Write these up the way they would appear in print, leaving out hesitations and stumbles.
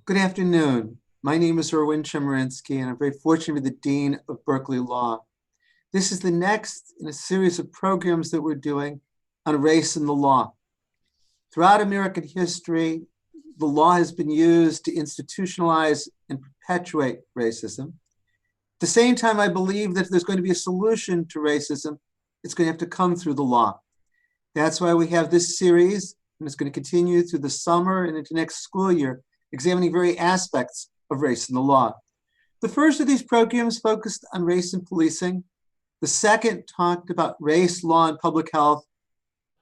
Good afternoon. My name is Erwin Chemerinsky, and I'm very fortunate to be the Dean of Berkeley Law. This is the next in a series of programs that we're doing on race and the law. Throughout American history, the law has been used to institutionalize and perpetuate racism. At the same time, I believe that if there's going to be a solution to racism, it's going to have to come through the law. That's why we have this series, and it's going to continue through the summer and into next school year, examining various aspects of race in the law. The first of these programs focused on race and policing. The second talked about race, law, and public health.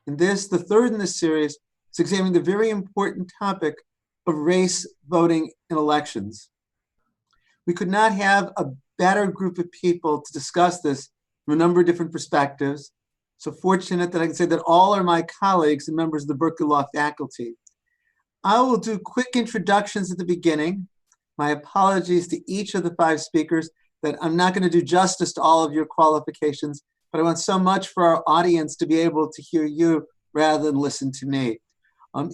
And this, the third in this series, is examining the very important topic of race voting in elections. We could not have a better group of people to discuss this from a number of different perspectives. So fortunate that I can say that all are my colleagues and members of the Berkeley Law faculty. I will do quick introductions at the beginning. My apologies to each of the five speakers that I'm not going to do justice to all of your qualifications, but I want so much for our audience to be able to hear you rather than listen to me.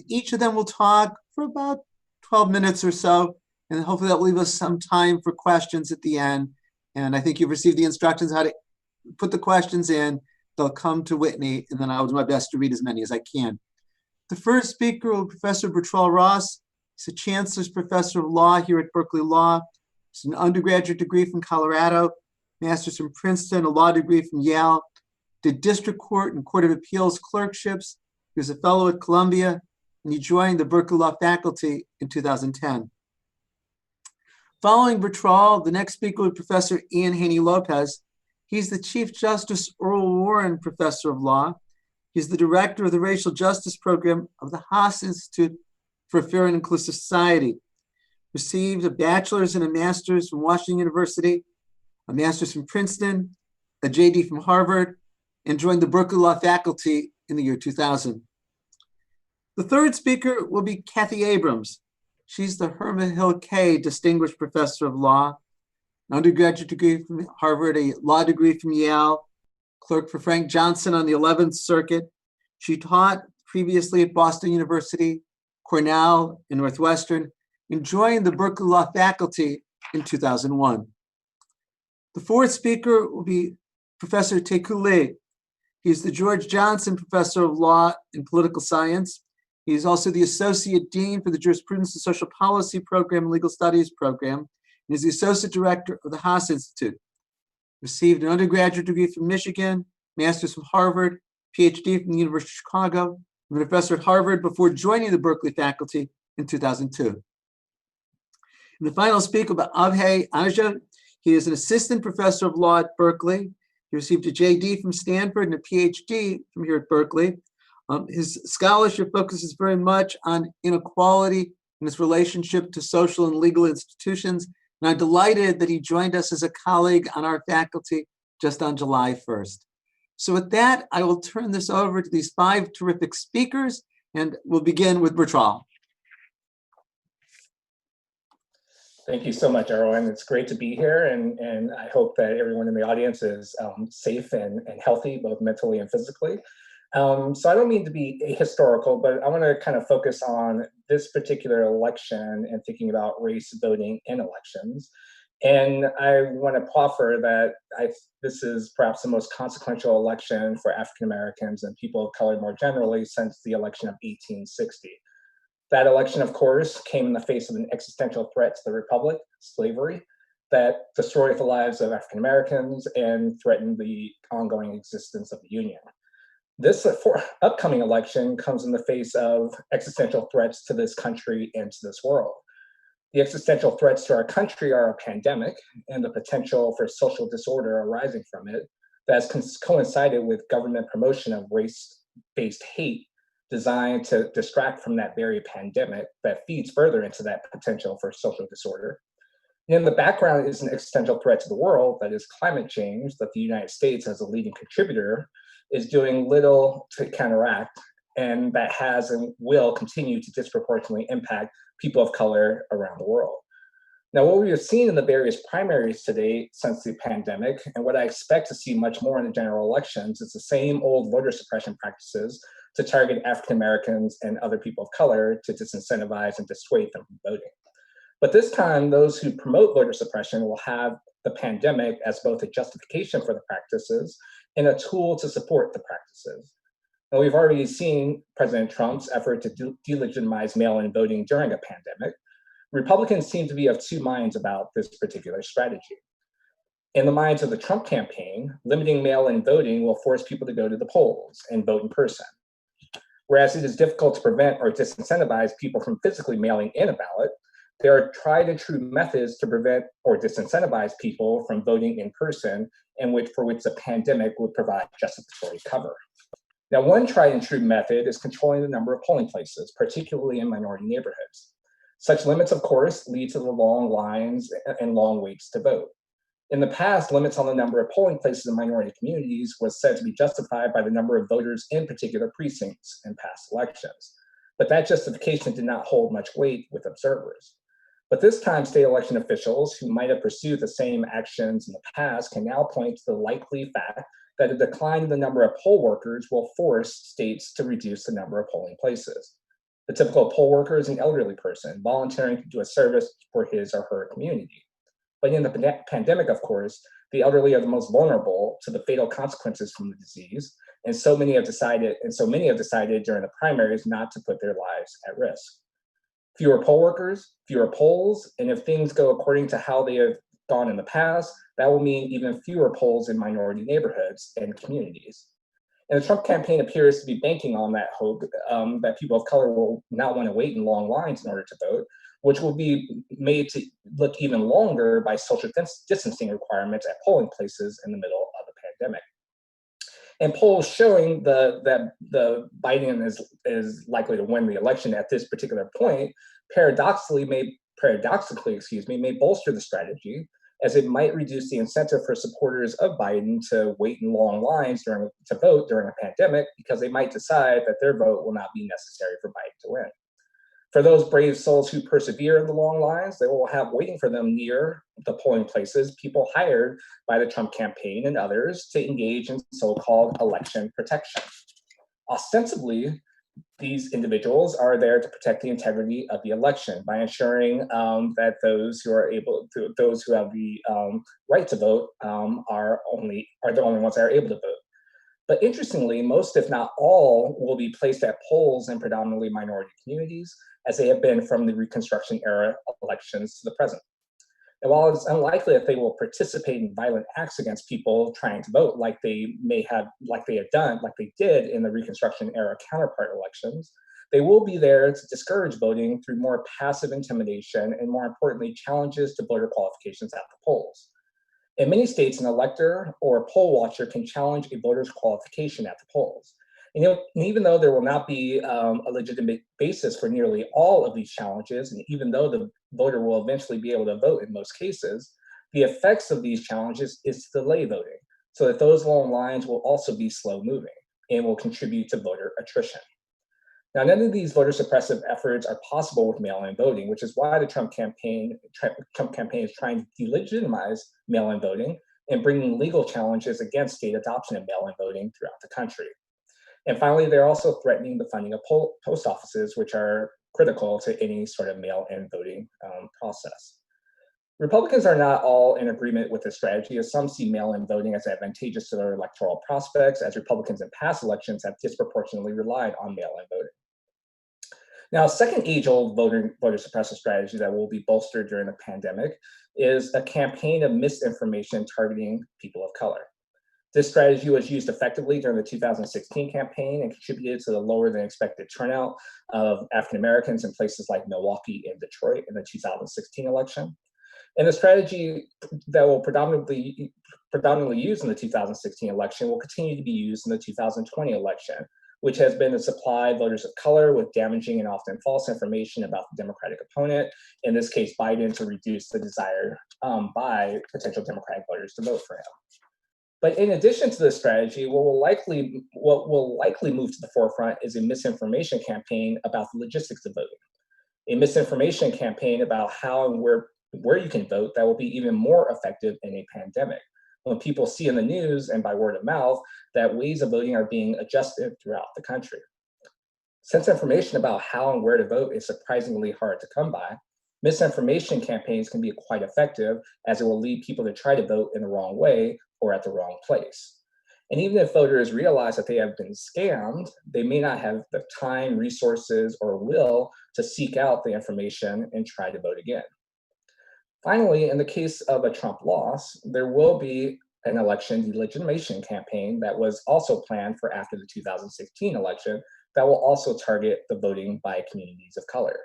Each of them will talk for about 12 minutes or so, and hopefully that will leave us some time for questions at the end. And I think you've received the instructions how to put the questions in. They'll come to Whitney, and then I'll do my best to read as many as I can. The first speaker will be Professor Bertrall Ross. He's a Chancellor's Professor of Law here at Berkeley Law. He's an undergraduate degree from Colorado, master's from Princeton, a law degree from Yale, did district court and court of appeals clerkships. He was a fellow at Columbia, and he joined the Berkeley Law faculty in 2010. Following Bertrall, the next speaker will be Professor Haney López. He's the Chief Justice Earl Warren Professor of Law. He's the director of the Racial Justice Program of the Haas Institute for a Fair and Inclusive Society. Received a bachelor's and a master's from Washington University, a master's from Princeton, a JD from Harvard, and joined the Berkeley Law faculty in the year 2000. The third speaker will be Kathy Abrams. She's the Herman Hill Kay Distinguished Professor of Law, an undergraduate degree from Harvard, a law degree from Yale, clerk for Frank Johnson on the 11th Circuit. She taught previously at Boston University, Cornell, and Northwestern, and joined the Berkeley Law faculty in 2001. The fourth speaker will be Professor Taeku Lee. He's the George Johnson Professor of Law and Political Science. He's also the Associate Dean for the Jurisprudence and Social Policy Program and Legal Studies Program, and is the Associate Director of the Haas Institute. Received an undergraduate degree from Michigan, master's from Harvard, PhD from the University of Chicago, and a professor at Harvard before joining the Berkeley faculty in 2002. And the final speaker will be Abhay Aneja. He is an assistant professor of law at Berkeley. He received a JD from Stanford and a PhD from here at Berkeley. His scholarship focuses very much on inequality and its relationship to social and legal institutions. And I'm delighted that he joined us as a colleague on our faculty just on July 1st. So with that, I will turn this over to these five terrific speakers, and we'll begin with Bertrall. Thank you so much, Erwin. It's great to be here, and I hope that everyone in the audience is safe and healthy, both mentally and physically. So I don't mean to be ahistorical, but I want to kind of focus on this particular election and thinking about race voting in elections. And I want to proffer that this is perhaps the most consequential election for African Americans and people of color more generally since the election of 1860. That election, of course, came in the face of an existential threat to the Republic, slavery, that destroyed the lives of African Americans and threatened the ongoing existence of the Union. This upcoming election comes in the face of existential threats to this country and to this world. The existential threats to our country are a pandemic and the potential for social disorder arising from it that has coincided with government promotion of race-based hate designed to distract from that very pandemic that feeds further into that potential for social disorder. In the background is an existential threat to the world, that is climate change, that the United States as a leading contributor is doing little to counteract, and that has and will continue to disproportionately impact people of color around the world. Now, what we have seen in the various primaries to date since the pandemic, and what I expect to see much more in the general elections, is the same old voter suppression practices to target African Americans and other people of color to disincentivize and dissuade them from voting. But this time, those who promote voter suppression will have the pandemic as both a justification for the practices and a tool to support the practices. And we've already seen President Trump's effort to delegitimize mail-in voting during a pandemic. Republicans seem to be of two minds about this particular strategy. In the minds of the Trump campaign, limiting mail-in voting will force people to go to the polls and vote in person. Whereas it is difficult to prevent or disincentivize people from physically mailing in a ballot, there are tried and true methods to prevent or disincentivize people from voting in person, and for which the pandemic would provide justificatory cover. Now, one tried and true method is controlling the number of polling places, particularly in minority neighborhoods. Such limits, of course, lead to the long lines and long waits to vote. In the past, limits on the number of polling places in minority communities was said to be justified by the number of voters in particular precincts in past elections. But that justification did not hold much weight with observers. But this time, state election officials who might have pursued the same actions in the past can now point to the likely fact that a decline in the number of poll workers will force states to reduce the number of polling places. The typical poll worker is an elderly person volunteering to do a service for his or her community. But in the pandemic, of course, the elderly are the most vulnerable to the fatal consequences from the disease, and so many have decided during the primaries not to put their lives at risk. Fewer poll workers, fewer polls, and if things go according to how they have gone in the past, that will mean even fewer polls in minority neighborhoods and communities. And the Trump campaign appears to be banking on that hope that people of color will not want to wait in long lines in order to vote, which will be made to look even longer by social distancing requirements at polling places in the middle of the pandemic. And polls showing that Biden is likely to win the election at this particular point, paradoxically may bolster the strategy, as it might reduce the incentive for supporters of Biden to wait in long lines to vote during a pandemic, because they might decide that their vote will not be necessary for Biden to win. For those brave souls who persevere in the long lines, they will have waiting for them near the polling places people hired by the Trump campaign and others to engage in so-called election protection. Ostensibly, these individuals are there to protect the integrity of the election by ensuring that those who have the right to vote are the only ones that are able to vote. But interestingly, most, if not all, will be placed at polls in predominantly minority communities, as they have been from the Reconstruction era elections to the present. And while it's unlikely that they will participate in violent acts against people trying to vote like they did in the Reconstruction era counterpart elections, they will be there to discourage voting through more passive intimidation and, more importantly, challenges to voter qualifications at the polls. In many states, an elector or a poll watcher can challenge a voter's qualification at the polls. And even though there will not be a legitimate basis for nearly all of these challenges, and even though the voter will eventually be able to vote in most cases, the effects of these challenges is to delay voting, so that those long lines will also be slow moving and will contribute to voter attrition. Now, none of these voter suppressive efforts are possible with mail-in voting, which is why the Trump campaign is trying to delegitimize mail-in voting and bringing legal challenges against state adoption of mail-in voting throughout the country. And finally, they're also threatening the funding of post offices, which are critical to any sort of mail-in voting process. Republicans are not all in agreement with this strategy, as some see mail-in voting as advantageous to their electoral prospects, as Republicans in past elections have disproportionately relied on mail-in voting. Now, a second age-old voter suppressive strategy that will be bolstered during the pandemic is a campaign of misinformation targeting people of color. This strategy was used effectively during the 2016 campaign and contributed to the lower than expected turnout of African Americans in places like Milwaukee and Detroit in the 2016 election. And the strategy that will predominantly used in the 2016 election will continue to be used in the 2020 election, which has been to supply voters of color with damaging and often false information about the Democratic opponent, in this case, Biden, to reduce the desire by potential Democratic voters to vote for him. But in addition to this strategy, what will likely move to the forefront is a misinformation campaign about the logistics of voting. A misinformation campaign about how and where you can vote that will be even more effective in a pandemic, when people see in the news and by word of mouth that ways of voting are being adjusted throughout the country. Since information about how and where to vote is surprisingly hard to come by, Misinformation campaigns can be quite effective, as it will lead people to try to vote in the wrong way or at the wrong place. And even if voters realize that they have been scammed, they may not have the time, resources, or will to seek out the information and try to vote again. Finally, in the case of a Trump loss, there will be an election delegitimation campaign that was also planned for after the 2016 election that will also target the voting by communities of color.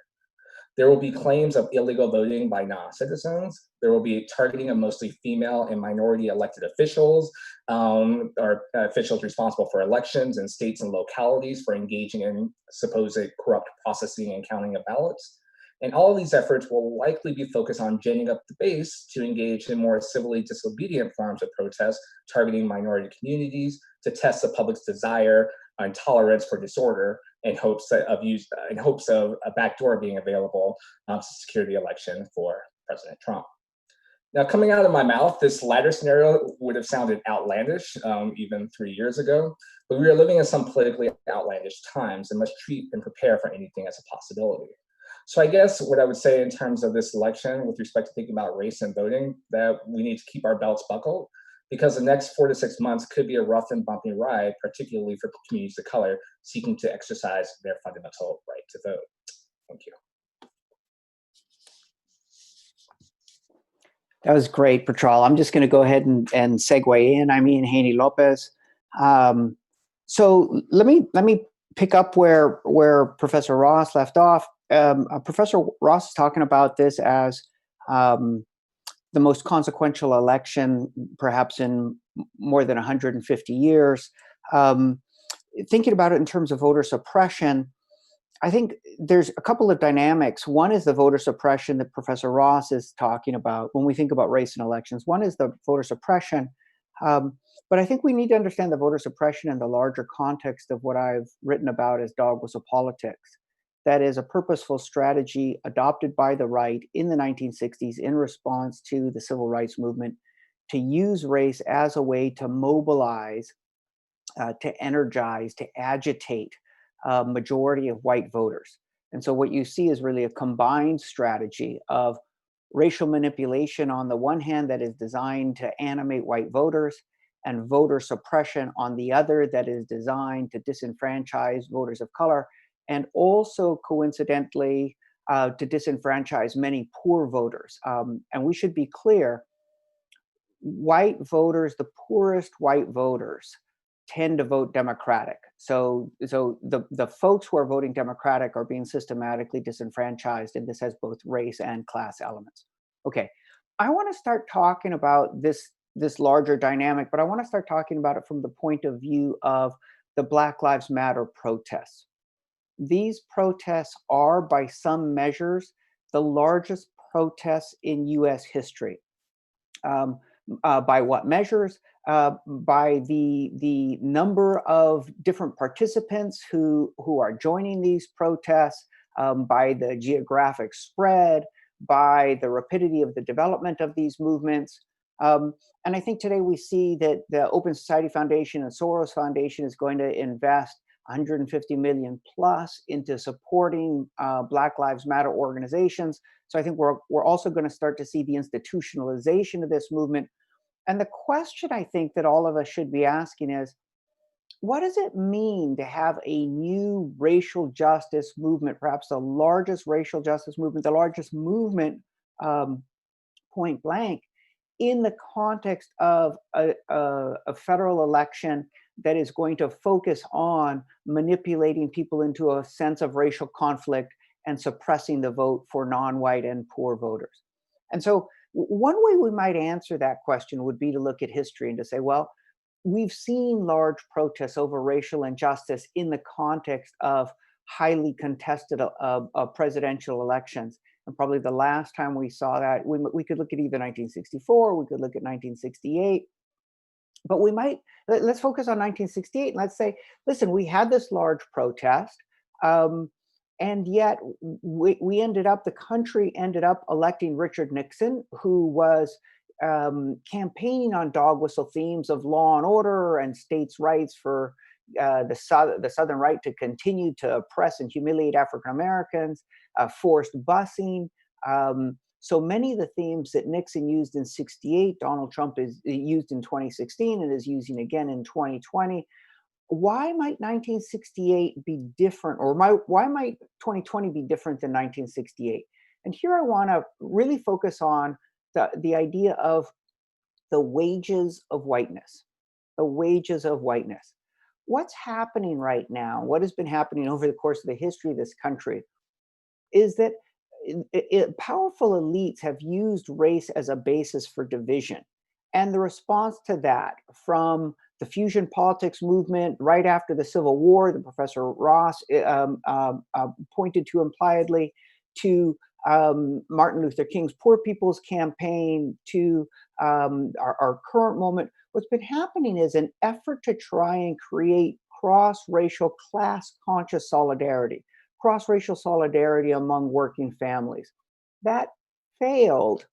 There will be claims of illegal voting by non-citizens. There will be targeting of mostly female and minority elected officials, or officials responsible for elections in states and localities for engaging in supposed corrupt processing and counting of ballots. And all of these efforts will likely be focused on ginning up the base to engage in more civilly disobedient forms of protest, targeting minority communities to test the public's desire and tolerance for disorder in hopes of a backdoor being available to secure the election for President Trump. Now, coming out of my mouth, this latter scenario would have sounded outlandish even 3 years ago, but we are living in some politically outlandish times and must treat and prepare for anything as a possibility. So I guess what I would say in terms of this election with respect to thinking about race and voting, that we need to keep our belts buckled, because the next 4 to 6 months could be a rough and bumpy ride, particularly for communities of color seeking to exercise their fundamental right to vote. Thank you. That was great, Bertrall. I'm just going to go ahead and segue in. I mean, Haney López. So let me pick up where Professor Ross left off. Professor Ross is talking about this as the most consequential election, perhaps in more than 150 years. Thinking about it in terms of voter suppression, I think there's a couple of dynamics. One is the voter suppression that Professor Ross is talking about when we think about race and elections. One is the voter suppression. But I think we need to understand the voter suppression in the larger context of what I've written about as dog whistle politics. That is a purposeful strategy adopted by the right in the 1960s in response to the civil rights movement to use race as a way to mobilize, to energize, to agitate a majority of white voters. And so what you see is really a combined strategy of racial manipulation on the one hand that is designed to animate white voters, and voter suppression on the other that is designed to disenfranchise voters of color, and also coincidentally to disenfranchise many poor voters. And we should be clear, white voters, the poorest white voters, tend to vote Democratic. So the folks who are voting Democratic are being systematically disenfranchised, and this has both race and class elements. Okay, I want to start talking about this larger dynamic, but I want to start talking about it from the point of view of the Black Lives Matter protests. These protests are, by some measures, the largest protests in US history. By what measures? By the number of different participants who are joining these protests, by the geographic spread, by the rapidity of the development of these movements. And I think today we see that the Open Society Foundation and Soros Foundation is going to invest 150 million plus into supporting Black Lives Matter organizations. So I think we're also going to start to see the institutionalization of this movement. And the question I think that all of us should be asking is, what does it mean to have a new racial justice movement, perhaps the largest racial justice movement, the largest movement, point blank, in the context of a federal election that is going to focus on manipulating people into a sense of racial conflict and suppressing the vote for non-white and poor voters? And so one way we might answer that question would be to look at history and to say, well, we've seen large protests over racial injustice in the context of highly contested presidential elections. And probably the last time we saw that, we could look at either 1964, we could look at 1968. But let's focus on 1968 and let's say, listen, we had this large protest, and yet the country ended up electing Richard Nixon, who was campaigning on dog whistle themes of law and order and states' rights for the Southern right to continue to oppress and humiliate African Americans, forced busing, So many of the themes that Nixon used in 68, Donald Trump is used in 2016 and is using again in 2020. Why might 1968 be different, or why might 2020 be different than 1968? And here I want to really focus on the idea of the wages of whiteness, the wages of whiteness. What's happening right now, what has been happening over the course of the history of this country, is that powerful elites have used race as a basis for division. And the response to that, from the fusion politics movement right after the Civil War, that Professor Ross pointed to impliedly, to Martin Luther King's Poor People's Campaign, to our current moment, what's been happening is an effort to try and create cross-racial, class-conscious solidarity, cross-racial solidarity among working families. That failed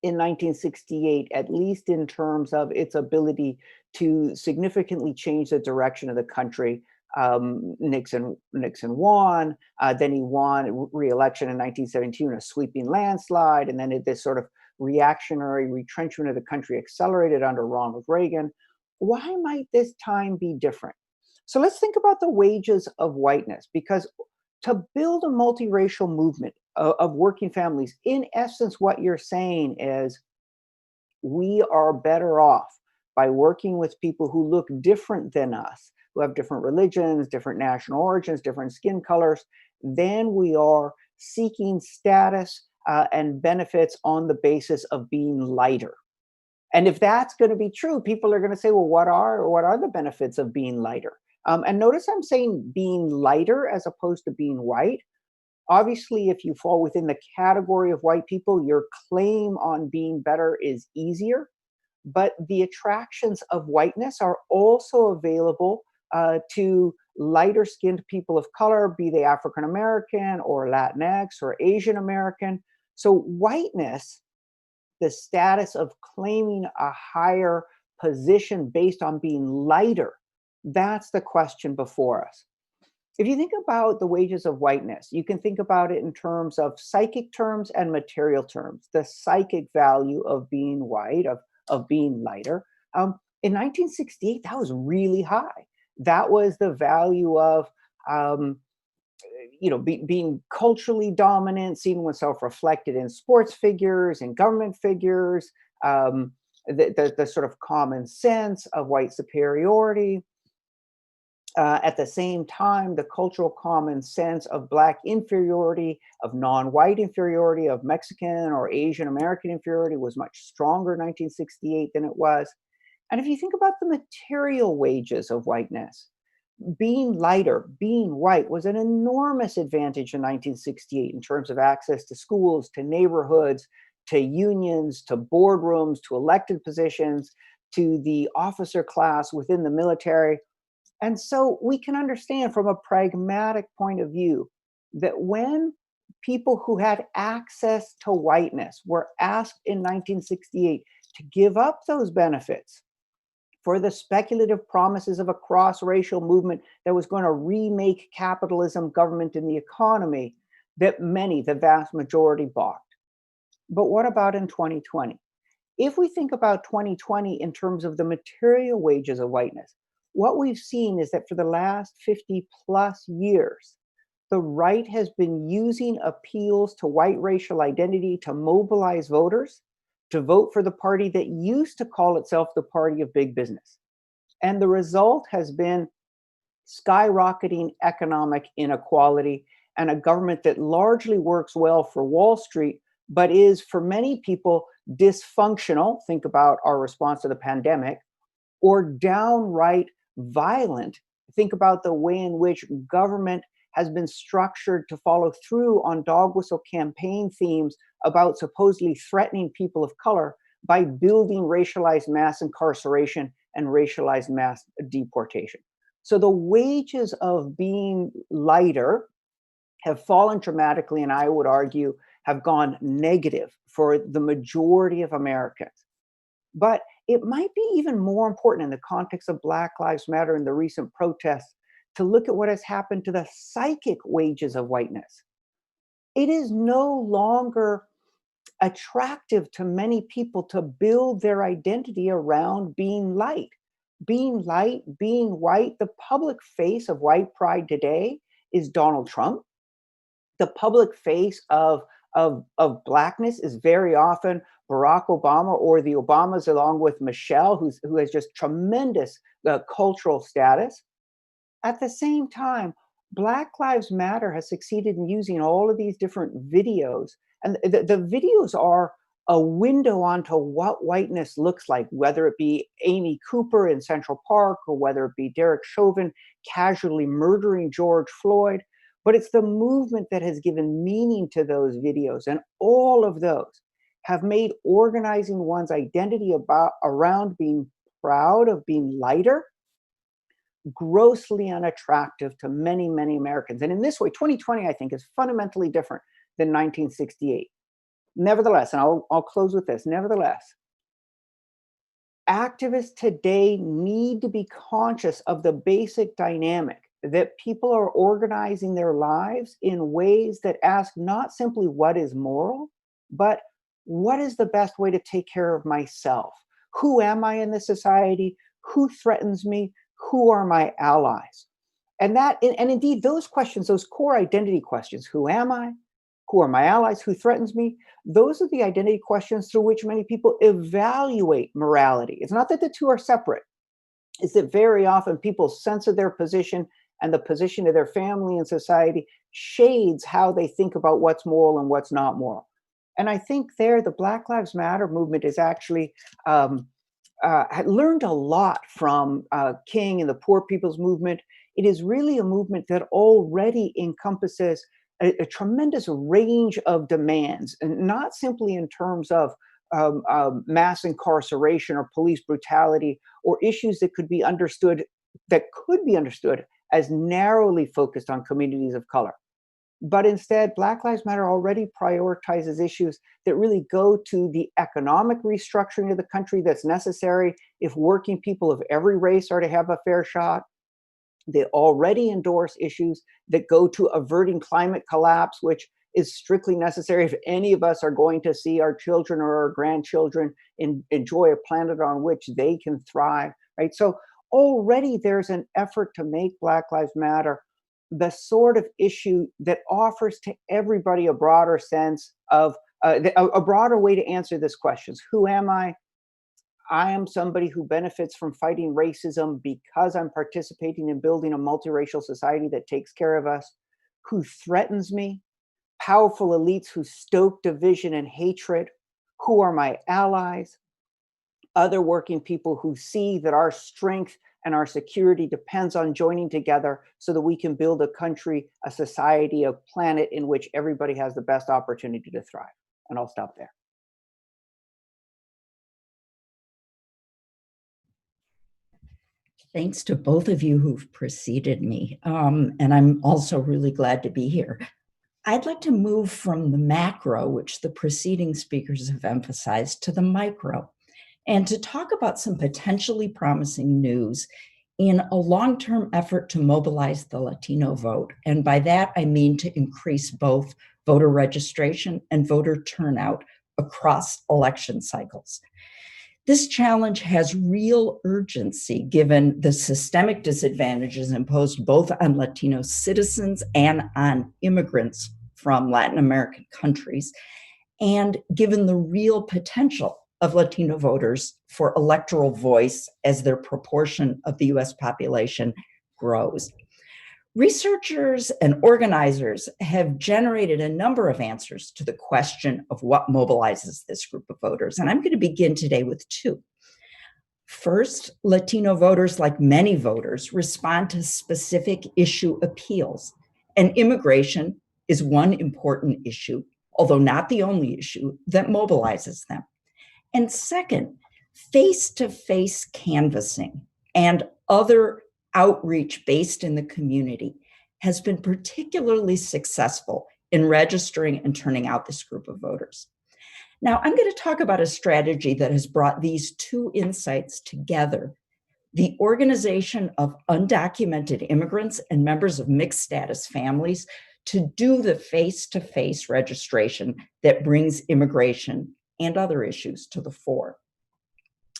in 1968, at least in terms of its ability to significantly change the direction of the country. Nixon won, then he won re-election in 1972 in a sweeping landslide, and then this sort of reactionary retrenchment of the country accelerated under Ronald Reagan. Why might this time be different? So let's think about the wages of whiteness, because to build a multiracial movement of working families, in essence, what you're saying is we are better off by working with people who look different than us, who have different religions, different national origins, different skin colors, than we are seeking status and benefits on the basis of being lighter. And if that's going to be true, people are going to say, well, what are the benefits of being lighter? And notice I'm saying being lighter as opposed to being white. Obviously, if you fall within the category of white people, your claim on being better is easier. But the attractions of whiteness are also available to lighter skinned people of color, be they African American or Latinx or Asian American. So whiteness, the status of claiming a higher position based on being lighter, that's the question before us. If you think about the wages of whiteness, you can think about it in terms of psychic terms and material terms. The psychic value of being white, of being lighter. In 1968, that was really high. That was the value of being culturally dominant, seeing oneself reflected in sports figures, in government figures, the sort of common sense of white superiority. At the same time, the cultural common sense of Black inferiority, of non-white inferiority, of Mexican or Asian American inferiority was much stronger in 1968 than it was. And if you think about the material wages of whiteness, being lighter, being white was an enormous advantage in 1968 in terms of access to schools, to neighborhoods, to unions, to boardrooms, to elected positions, to the officer class within the military. And so we can understand from a pragmatic point of view that when people who had access to whiteness were asked in 1968 to give up those benefits for the speculative promises of a cross-racial movement that was going to remake capitalism, government, and the economy, that many, the vast majority, balked. But what about in 2020? If we think about 2020 in terms of the material wages of whiteness, what we've seen is that for the last 50 plus years, the right has been using appeals to white racial identity to mobilize voters to vote for the party that used to call itself the party of big business. And the result has been skyrocketing economic inequality and a government that largely works well for Wall Street, but is for many people dysfunctional. Think about our response to the pandemic, or downright violent. Think about the way in which government has been structured to follow through on dog whistle campaign themes about supposedly threatening people of color by building racialized mass incarceration and racialized mass deportation. So the wages of being lighter have fallen dramatically, and I would argue have gone negative for the majority of Americans. But it might be even more important in the context of Black Lives Matter and the recent protests to look at what has happened to the psychic wages of whiteness. it is no longer attractive to many people to build their identity around being light. Being light, being white, the public face of white pride today is Donald Trump. The public face of Blackness is very often Barack Obama or the Obamas, along with Michelle, who has just tremendous cultural status. At the same time, Black Lives Matter has succeeded in using all of these different videos. And the videos are a window onto what whiteness looks like, whether it be Amy Cooper in Central Park or whether it be Derek Chauvin casually murdering George Floyd. But it's the movement that has given meaning to those videos. And all of those have made organizing one's identity around being proud of being lighter grossly unattractive to many, many Americans. And in this way, 2020, I think, is fundamentally different than 1968. Nevertheless, and I'll close with this, nevertheless, activists today need to be conscious of the basic dynamic that people are organizing their lives in ways that ask not simply what is moral, but what is the best way to take care of myself? Who am I in this society? Who threatens me? Who are my allies? And indeed, those questions, those core identity questions, who am I? Who are my allies? Who threatens me? Those are the identity questions through which many people evaluate morality. It's not that the two are separate. It's that very often people's sense of their position and the position of their family and society shades how they think about what's moral and what's not moral. And I think there, the Black Lives Matter movement is actually had learned a lot from King and the Poor People's Movement. It is really a movement that already encompasses a tremendous range of demands, and not simply in terms of mass incarceration or police brutality or issues that could be understood as narrowly focused on communities of color. But instead, Black Lives Matter already prioritizes issues that really go to the economic restructuring of the country that's necessary if working people of every race are to have a fair shot. They already endorse issues that go to averting climate collapse, which is strictly necessary if any of us are going to see our children or our grandchildren enjoy a planet on which they can thrive, right? So already there's an effort to make Black Lives Matter the sort of issue that offers to everybody a broader sense of a broader way to answer this question. Who am I? I am somebody who benefits from fighting racism because I'm participating in building a multiracial society that takes care of us. Who threatens me? Powerful elites who stoke division and hatred. Who are my allies? Other working people who see that our strength and our security depends on joining together so that we can build a country, a society, a planet in which everybody has the best opportunity to thrive. And I'll stop there. Thanks to both of you who've preceded me. And I'm also really glad to be here. I'd like to move from the macro, which the preceding speakers have emphasized, to the micro, and to talk about some potentially promising news in a long-term effort to mobilize the Latino vote. And by that, I mean to increase both voter registration and voter turnout across election cycles. This challenge has real urgency given the systemic disadvantages imposed both on Latino citizens and on immigrants from Latin American countries, and given the real potential of Latino voters for electoral voice as their proportion of the US population grows. Researchers and organizers have generated a number of answers to the question of what mobilizes this group of voters, and I'm going to begin today with two. First, Latino voters, like many voters, respond to specific issue appeals, and immigration is one important issue, although not the only issue, that mobilizes them. And second, face-to-face canvassing and other outreach based in the community has been particularly successful in registering and turning out this group of voters. Now, I'm going to talk about a strategy that has brought these two insights together: the organization of undocumented immigrants and members of mixed status families to do the face-to-face registration that brings immigration and other issues to the fore.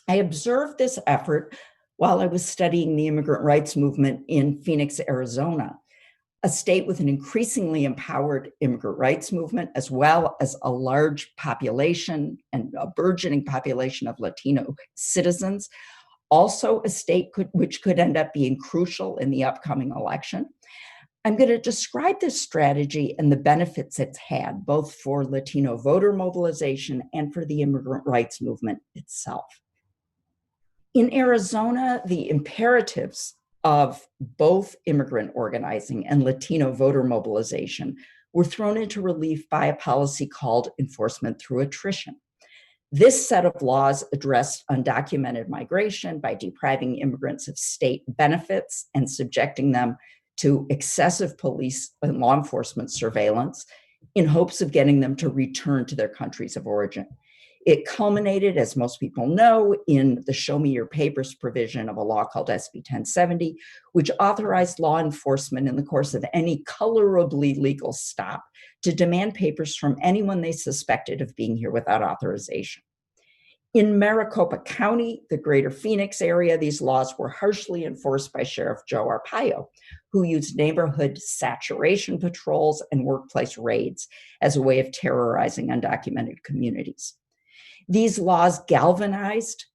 I observed this effort while I was studying the immigrant rights movement in Phoenix, Arizona, a state with an increasingly empowered immigrant rights movement, as well as a large population and a burgeoning population of Latino citizens. Also a state which could end up being crucial in the upcoming election. I'm going to describe this strategy and the benefits it's had, both for Latino voter mobilization and for the immigrant rights movement itself. In Arizona, the imperatives of both immigrant organizing and Latino voter mobilization were thrown into relief by a policy called enforcement through attrition. This set of laws addressed undocumented migration by depriving immigrants of state benefits and subjecting them to excessive police and law enforcement surveillance in hopes of getting them to return to their countries of origin. It culminated, as most people know, in the Show Me Your Papers provision of a law called SB 1070, which authorized law enforcement in the course of any colorably legal stop to demand papers from anyone they suspected of being here without authorization. In Maricopa County, the greater Phoenix area, these laws were harshly enforced by Sheriff Joe Arpaio, who used neighborhood saturation patrols and workplace raids as a way of terrorizing undocumented communities. These laws galvanized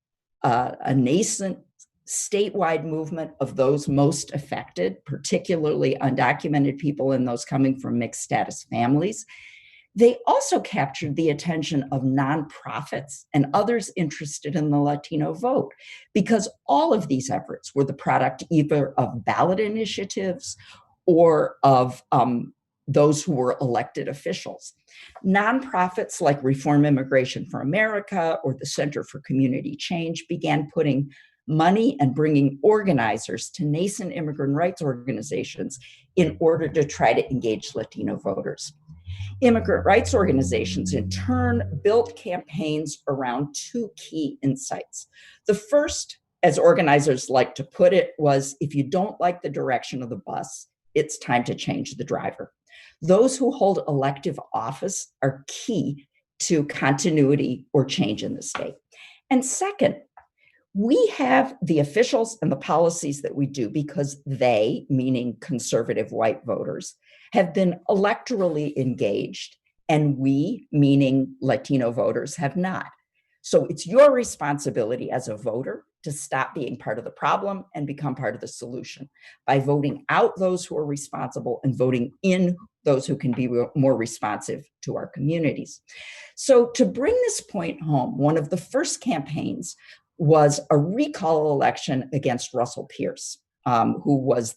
a nascent statewide movement of those most affected, particularly undocumented people and those coming from mixed status families. They also captured the attention of nonprofits and others interested in the Latino vote, because all of these efforts were the product either of ballot initiatives or of those who were elected officials. Nonprofits like Reform Immigration for America or the Center for Community Change began putting money and bringing organizers to nascent immigrant rights organizations in order to try to engage Latino voters. Immigrant rights organizations, in turn, built campaigns around two key insights. The first, as organizers like to put it, was if you don't like the direction of the bus, it's time to change the driver. Those who hold elective office are key to continuity or change in the state. And second, we have the officials and the policies that we do because they, meaning conservative white voters, have been electorally engaged, and we, meaning Latino voters, have not. So it's your responsibility as a voter to stop being part of the problem and become part of the solution by voting out those who are responsible and voting in those who can be more responsive to our communities. So to bring this point home, one of the first campaigns was a recall election against Russell Pierce, who was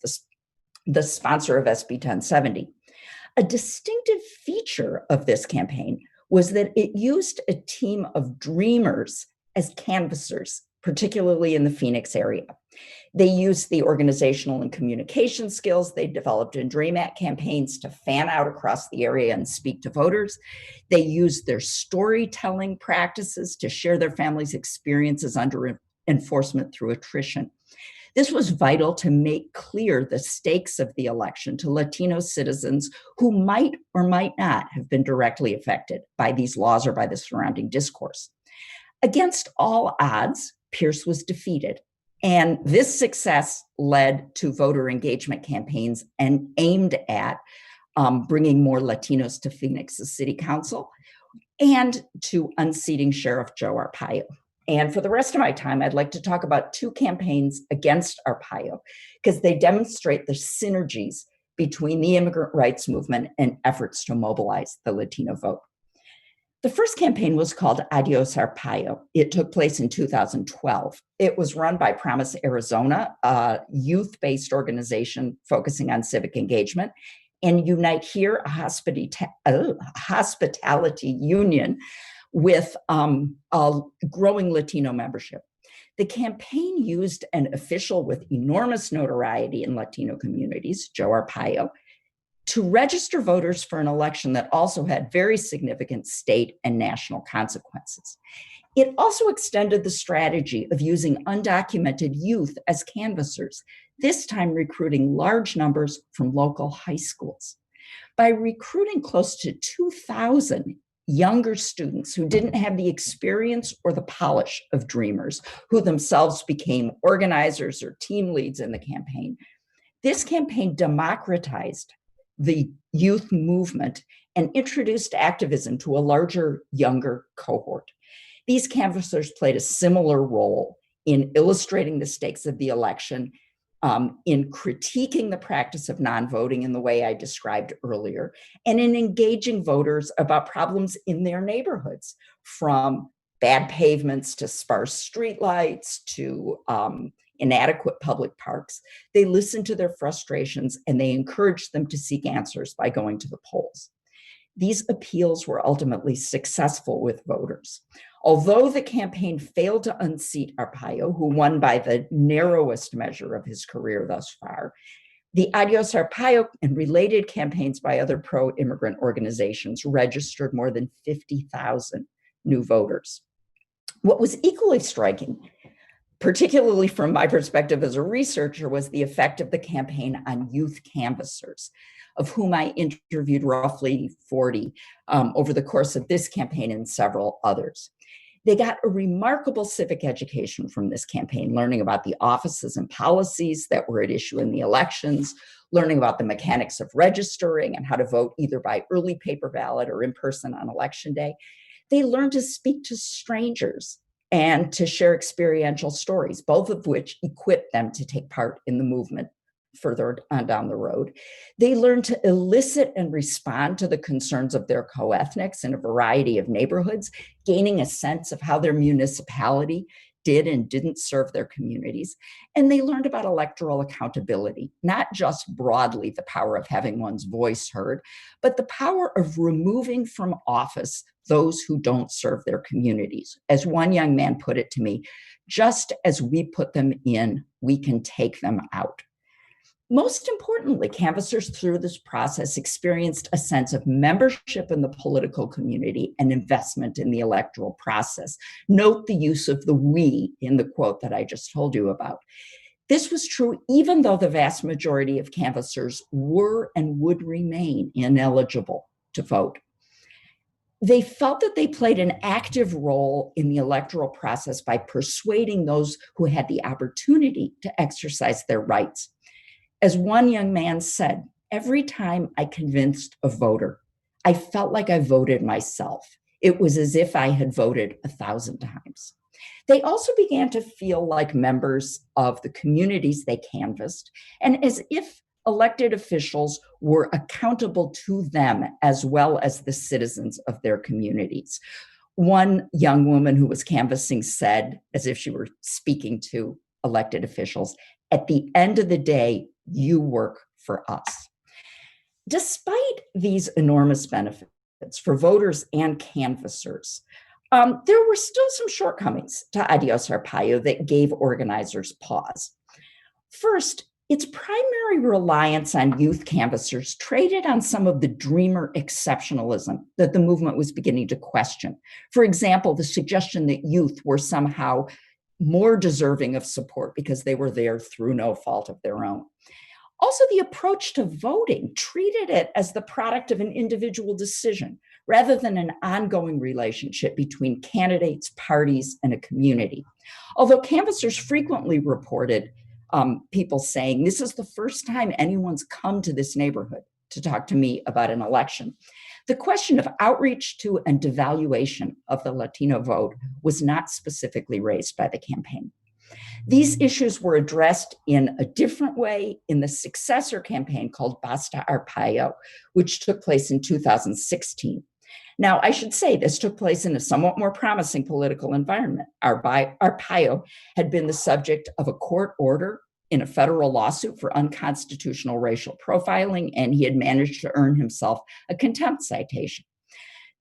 the sponsor of SB 1070. A distinctive feature of this campaign was that it used a team of dreamers as canvassers, particularly in the Phoenix area. They used the organizational and communication skills they developed in Dream Act campaigns to fan out across the area and speak to voters. They used their storytelling practices to share their families' experiences under enforcement through attrition. This was vital to make clear the stakes of the election to Latino citizens who might or might not have been directly affected by these laws or by the surrounding discourse. Against all odds, Pierce was defeated. And this success led to voter engagement campaigns and aimed at bringing more Latinos to Phoenix's city council and to unseating Sheriff Joe Arpaio. And for the rest of my time, I'd like to talk about two campaigns against Arpaio because they demonstrate the synergies between the immigrant rights movement and efforts to mobilize the Latino vote. The first campaign was called Adios Arpaio. It took place in 2012. It was run by Promise Arizona, a youth-based organization focusing on civic engagement, and Unite Here, a hospitality union with a growing Latino membership. The campaign used an official with enormous notoriety in Latino communities, Joe Arpaio, to register voters for an election that also had very significant state and national consequences. It also extended the strategy of using undocumented youth as canvassers, this time recruiting large numbers from local high schools. By recruiting close to 2,000 younger students who didn't have the experience or the polish of dreamers, who themselves became organizers or team leads in the campaign, this campaign democratized the youth movement and introduced activism to a larger, younger cohort. These canvassers played a similar role in illustrating the stakes of the election, in critiquing the practice of non-voting in the way I described earlier, and in engaging voters about problems in their neighborhoods, from bad pavements to sparse streetlights to inadequate public parks. They listened to their frustrations and they encouraged them to seek answers by going to the polls. These appeals were ultimately successful with voters. Although the campaign failed to unseat Arpaio, who won by the narrowest measure of his career thus far, the Adios Arpaio and related campaigns by other pro-immigrant organizations registered more than 50,000 new voters. What was equally striking, particularly from my perspective as a researcher, was the effect of the campaign on youth canvassers, of whom I interviewed roughly 40 over the course of this campaign and several others. They got a remarkable civic education from this campaign, learning about the offices and policies that were at issue in the elections, learning about the mechanics of registering and how to vote either by early paper ballot or in person on election day. They learned to speak to strangers and to share experiential stories, both of which equip them to take part in the movement further on down the road. They learned to elicit and respond to the concerns of their co-ethnics in a variety of neighborhoods, gaining a sense of how their municipality did and didn't serve their communities. And they learned about electoral accountability, not just broadly the power of having one's voice heard, but the power of removing from office those who don't serve their communities. As one young man put it to me, just as we put them in, we can take them out. Most importantly, canvassers through this process experienced a sense of membership in the political community and investment in the electoral process. Note the use of the we in the quote that I just told you about. This was true even though the vast majority of canvassers were and would remain ineligible to vote. They felt that they played an active role in the electoral process by persuading those who had the opportunity to exercise their rights. As one young man said, every time I convinced a voter, I felt like I voted myself. It was as if I had voted 1,000 times. They also began to feel like members of the communities they canvassed, and as if elected officials were accountable to them as well as the citizens of their communities. One young woman who was canvassing said, as if she were speaking to elected officials, at the end of the day, you work for us. Despite these enormous benefits for voters and canvassers, there were still some shortcomings to Adios Arpaio that gave organizers pause. First, its primary reliance on youth canvassers traded on some of the dreamer exceptionalism that the movement was beginning to question. For example, the suggestion that youth were somehow more deserving of support because they were there through no fault of their own. Also, the approach to voting treated it as the product of an individual decision rather than an ongoing relationship between candidates, parties, and a community. Although canvassers frequently reported people saying, this is the first time anyone's come to this neighborhood to talk to me about an election, the question of outreach to and devaluation of the Latino vote was not specifically raised by the campaign. These issues were addressed in a different way in the successor campaign called Basta Arpaio, which took place in 2016. Now, I should say this took place in a somewhat more promising political environment. Arpaio had been the subject of a court order in a federal lawsuit for unconstitutional racial profiling, and he had managed to earn himself a contempt citation.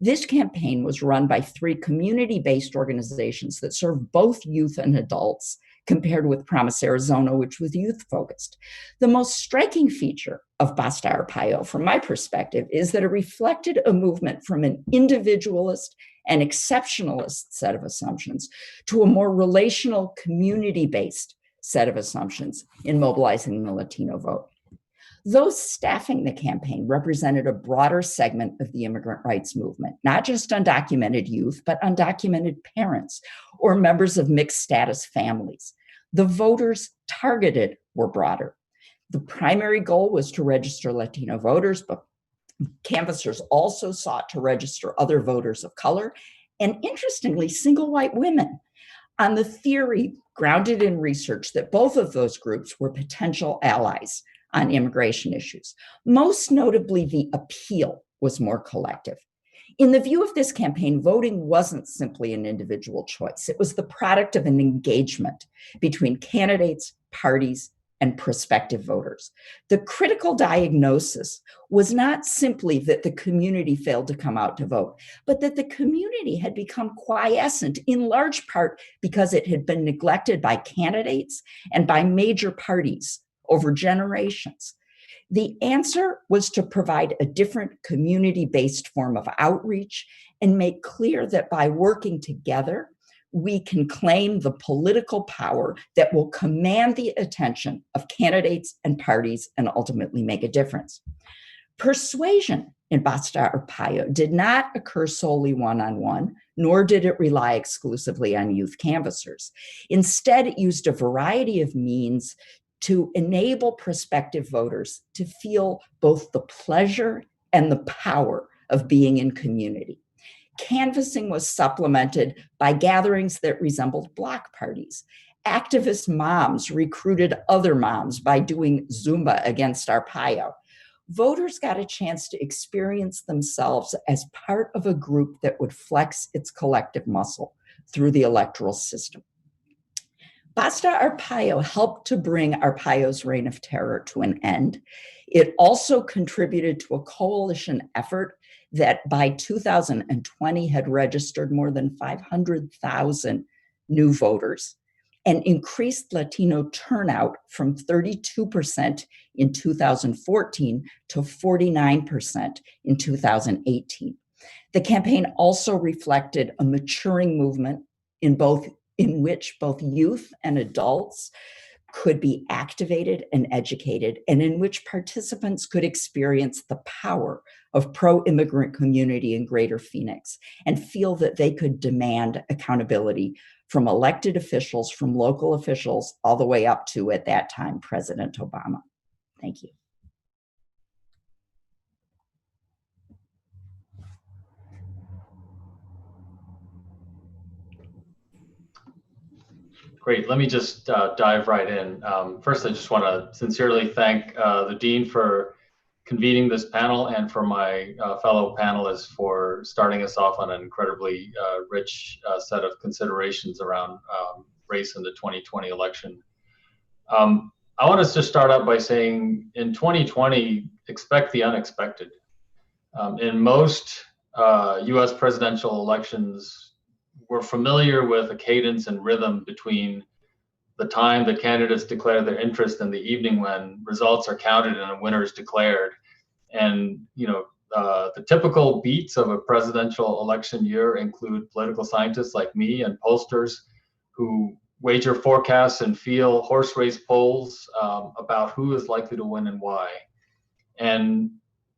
This campaign was run by 3 community-based organizations that serve both youth and adults, compared with Promise Arizona, which was youth-focused. The most striking feature of Basta Arpaio, from my perspective, is that it reflected a movement from an individualist and exceptionalist set of assumptions to a more relational, community-based set of assumptions in mobilizing the Latino vote. Those staffing the campaign represented a broader segment of the immigrant rights movement, not just undocumented youth, but undocumented parents or members of mixed status families. The voters targeted were broader. The primary goal was to register Latino voters, but canvassers also sought to register other voters of color, and interestingly, single white women, on the theory grounded in research that both of those groups were potential allies on immigration issues. Most notably, the appeal was more collective. In the view of this campaign, voting wasn't simply an individual choice. It was the product of an engagement between candidates, parties, and prospective voters. The critical diagnosis was not simply that the community failed to come out to vote, but that the community had become quiescent, in large part because it had been neglected by candidates and by major parties over generations. The answer was to provide a different community-based form of outreach and make clear that by working together, we can claim the political power that will command the attention of candidates and parties and ultimately make a difference. Persuasion in Basta Arpaio did not occur solely one-on-one, nor did it rely exclusively on youth canvassers. Instead, it used a variety of means to enable prospective voters to feel both the pleasure and the power of being in community. Canvassing was supplemented by gatherings that resembled block parties. Activist moms recruited other moms by doing Zumba against Arpaio. Voters got a chance to experience themselves as part of a group that would flex its collective muscle through the electoral system. Basta Arpaio helped to bring Arpaio's reign of terror to an end. It also contributed to a coalition effort that by 2020 had registered more than 500,000 new voters and increased Latino turnout from 32% in 2014 to 49% in 2018. The campaign also reflected a maturing movement in which both youth and adults could be activated and educated, and in which participants could experience the power of pro-immigrant community in Greater Phoenix and feel that they could demand accountability from elected officials, from local officials, all the way up to, at that time, President Obama. Thank you. Great. Let me just dive right in. First, I just want to sincerely thank the Dean for convening this panel and for my fellow panelists for starting us off on an incredibly rich set of considerations around race in the 2020 election. I want us to start out by saying in 2020, expect the unexpected. In most US presidential elections, we're familiar with a cadence and rhythm between the time that candidates declare their interest and the evening when results are counted and a winner is declared. And the typical beats of a presidential election year include political scientists like me and pollsters who wager forecasts and feel horse race polls about who is likely to win and why. And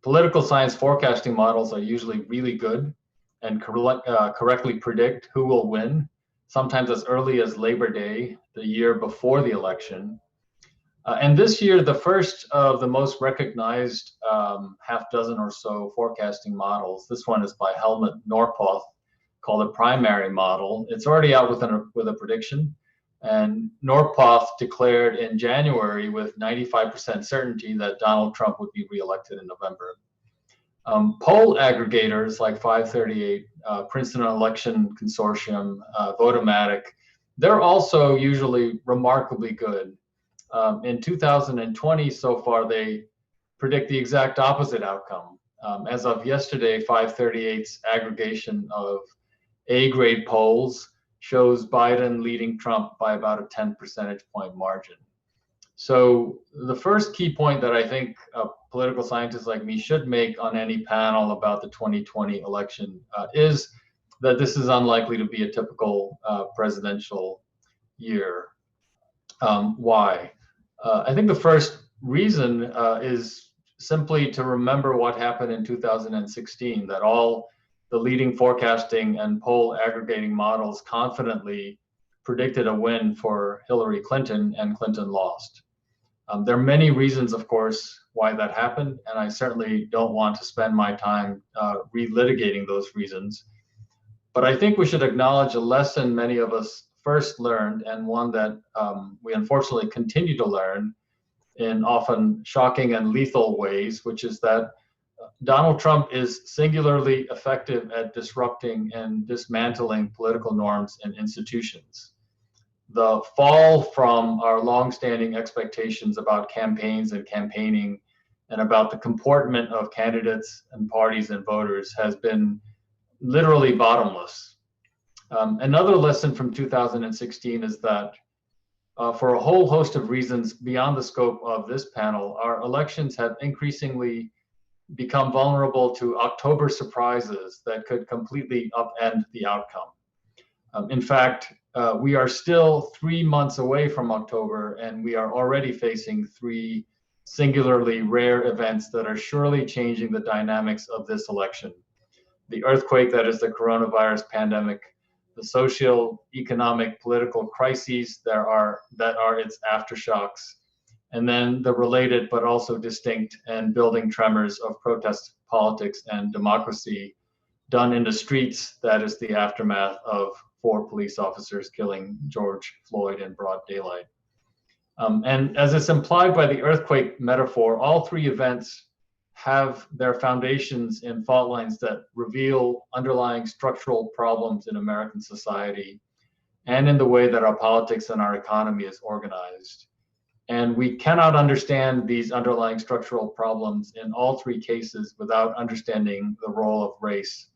political science forecasting models are usually really good and correctly predict who will win, sometimes as early as Labor Day, the year before the election. And this year, the first of the most recognized half dozen or so forecasting models, this one is by Helmut Norpoth, called a primary model. It's already out with a prediction. And Norpoth declared in January with 95% certainty that Donald Trump would be reelected in November. Poll aggregators like 538, Princeton Election Consortium, Votomatic, they're also usually remarkably good. In 2020, so far, they predict the exact opposite outcome. As of yesterday, 538's aggregation of A-grade polls shows Biden leading Trump by about a 10 percentage point margin. So the first key point that I think political scientists like me should make on any panel about the 2020 election is that this is unlikely to be a typical presidential year. Why? I think the first reason is simply to remember what happened in 2016, that all the leading forecasting and poll aggregating models confidently predicted a win for Hillary Clinton, and Clinton lost. There are many reasons, of course, why that happened, and I certainly don't want to spend my time relitigating those reasons. But I think we should acknowledge a lesson many of us first learned, and one that we unfortunately continue to learn in often shocking and lethal ways, which is that Donald Trump is singularly effective at disrupting and dismantling political norms and institutions. The fall from our longstanding expectations about campaigns and campaigning and about the comportment of candidates and parties and voters has been literally bottomless. Another lesson from 2016 is that for a whole host of reasons beyond the scope of this panel, our elections have increasingly become vulnerable to October surprises that could completely upend the outcome. In fact, we are still 3 months away from October, and we are already facing 3 singularly rare events that are surely changing the dynamics of this election. The earthquake that is the coronavirus pandemic, the social, economic, political crises that are its aftershocks, and then the related but also distinct and building tremors of protest politics and democracy done in the streets. That is the aftermath of 4 police officers killing George Floyd in broad daylight. And as is implied by the earthquake metaphor, all 3 events have their foundations in fault lines that reveal underlying structural problems in American society and in the way that our politics and our economy is organized. And we cannot understand these underlying structural problems in all 3 cases without understanding the role of race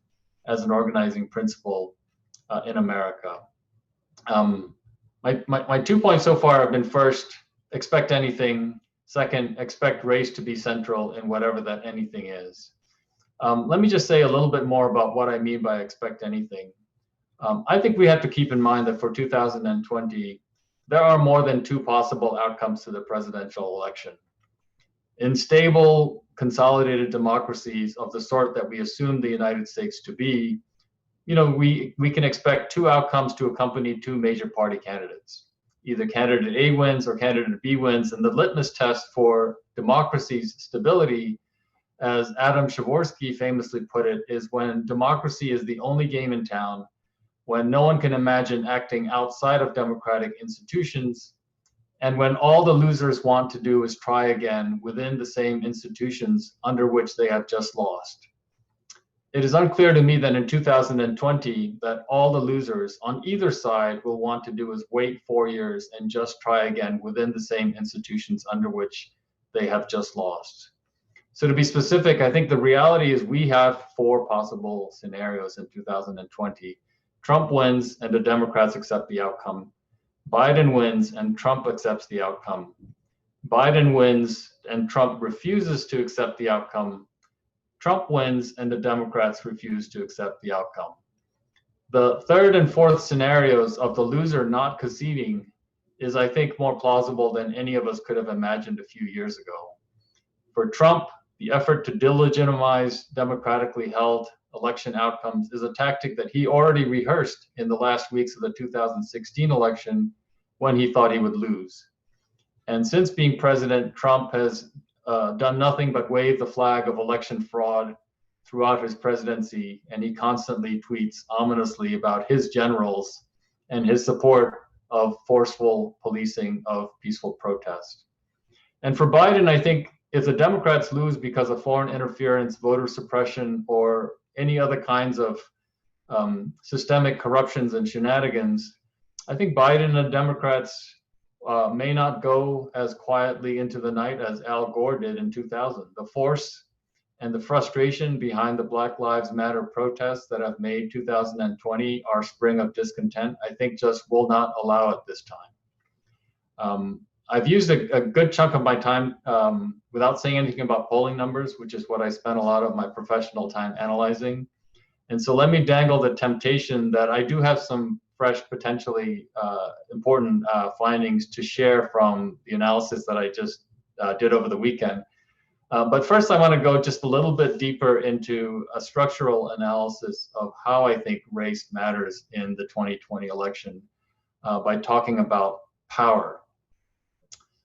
as an organizing principle in America. My 2 points so far have been: first, expect anything; second, expect race to be central in whatever that anything is. Let me just say a little bit more about what I mean by expect anything. I think we have to keep in mind that for 2020, there are more than 2 possible outcomes to the presidential election. In stable, consolidated democracies of the sort that we assume the United States to be, we can expect 2 outcomes to accompany 2 major party candidates. Either candidate A wins or candidate B wins, and the litmus test for democracy's stability, as Adam Przeworski famously put it, is when democracy is the only game in town, when no one can imagine acting outside of democratic institutions, and when all the losers want to do is try again within the same institutions under which they have just lost. It is unclear to me that in 2020 that all the losers on either side will want to do is wait 4 years and just try again within the same institutions under which they have just lost. So to be specific, I think the reality is we have 4 possible scenarios in 2020. Trump wins and the Democrats accept the outcome. Biden wins and Trump accepts the outcome. Biden wins and Trump refuses to accept the outcome. Trump wins and the Democrats refuse to accept the outcome. The 3rd and 4th scenarios of the loser not conceding is, I think, more plausible than any of us could have imagined a few years ago. For Trump, the effort to delegitimize democratically held election outcomes is a tactic that he already rehearsed in the last weeks of the 2016 election when he thought he would lose. And since being president, Trump has done nothing but wave the flag of election fraud throughout his presidency, and he constantly tweets ominously about his generals and his support of forceful policing of peaceful protest. And for Biden, I think if the Democrats lose because of foreign interference, voter suppression, or any other kinds of systemic corruptions and shenanigans, I think Biden and Democrats may not go as quietly into the night as Al Gore did in 2000. The force and the frustration behind the Black Lives Matter protests that have made 2020 our spring of discontent, I think just will not allow it this time. I've used a good chunk of my time without saying anything about polling numbers, which is what I spent a lot of my professional time analyzing. And so let me dangle the temptation that I do have some fresh, potentially important findings to share from the analysis that I just did over the weekend. But first, I want to go just a little bit deeper into a structural analysis of how I think race matters in the 2020 election by talking about power.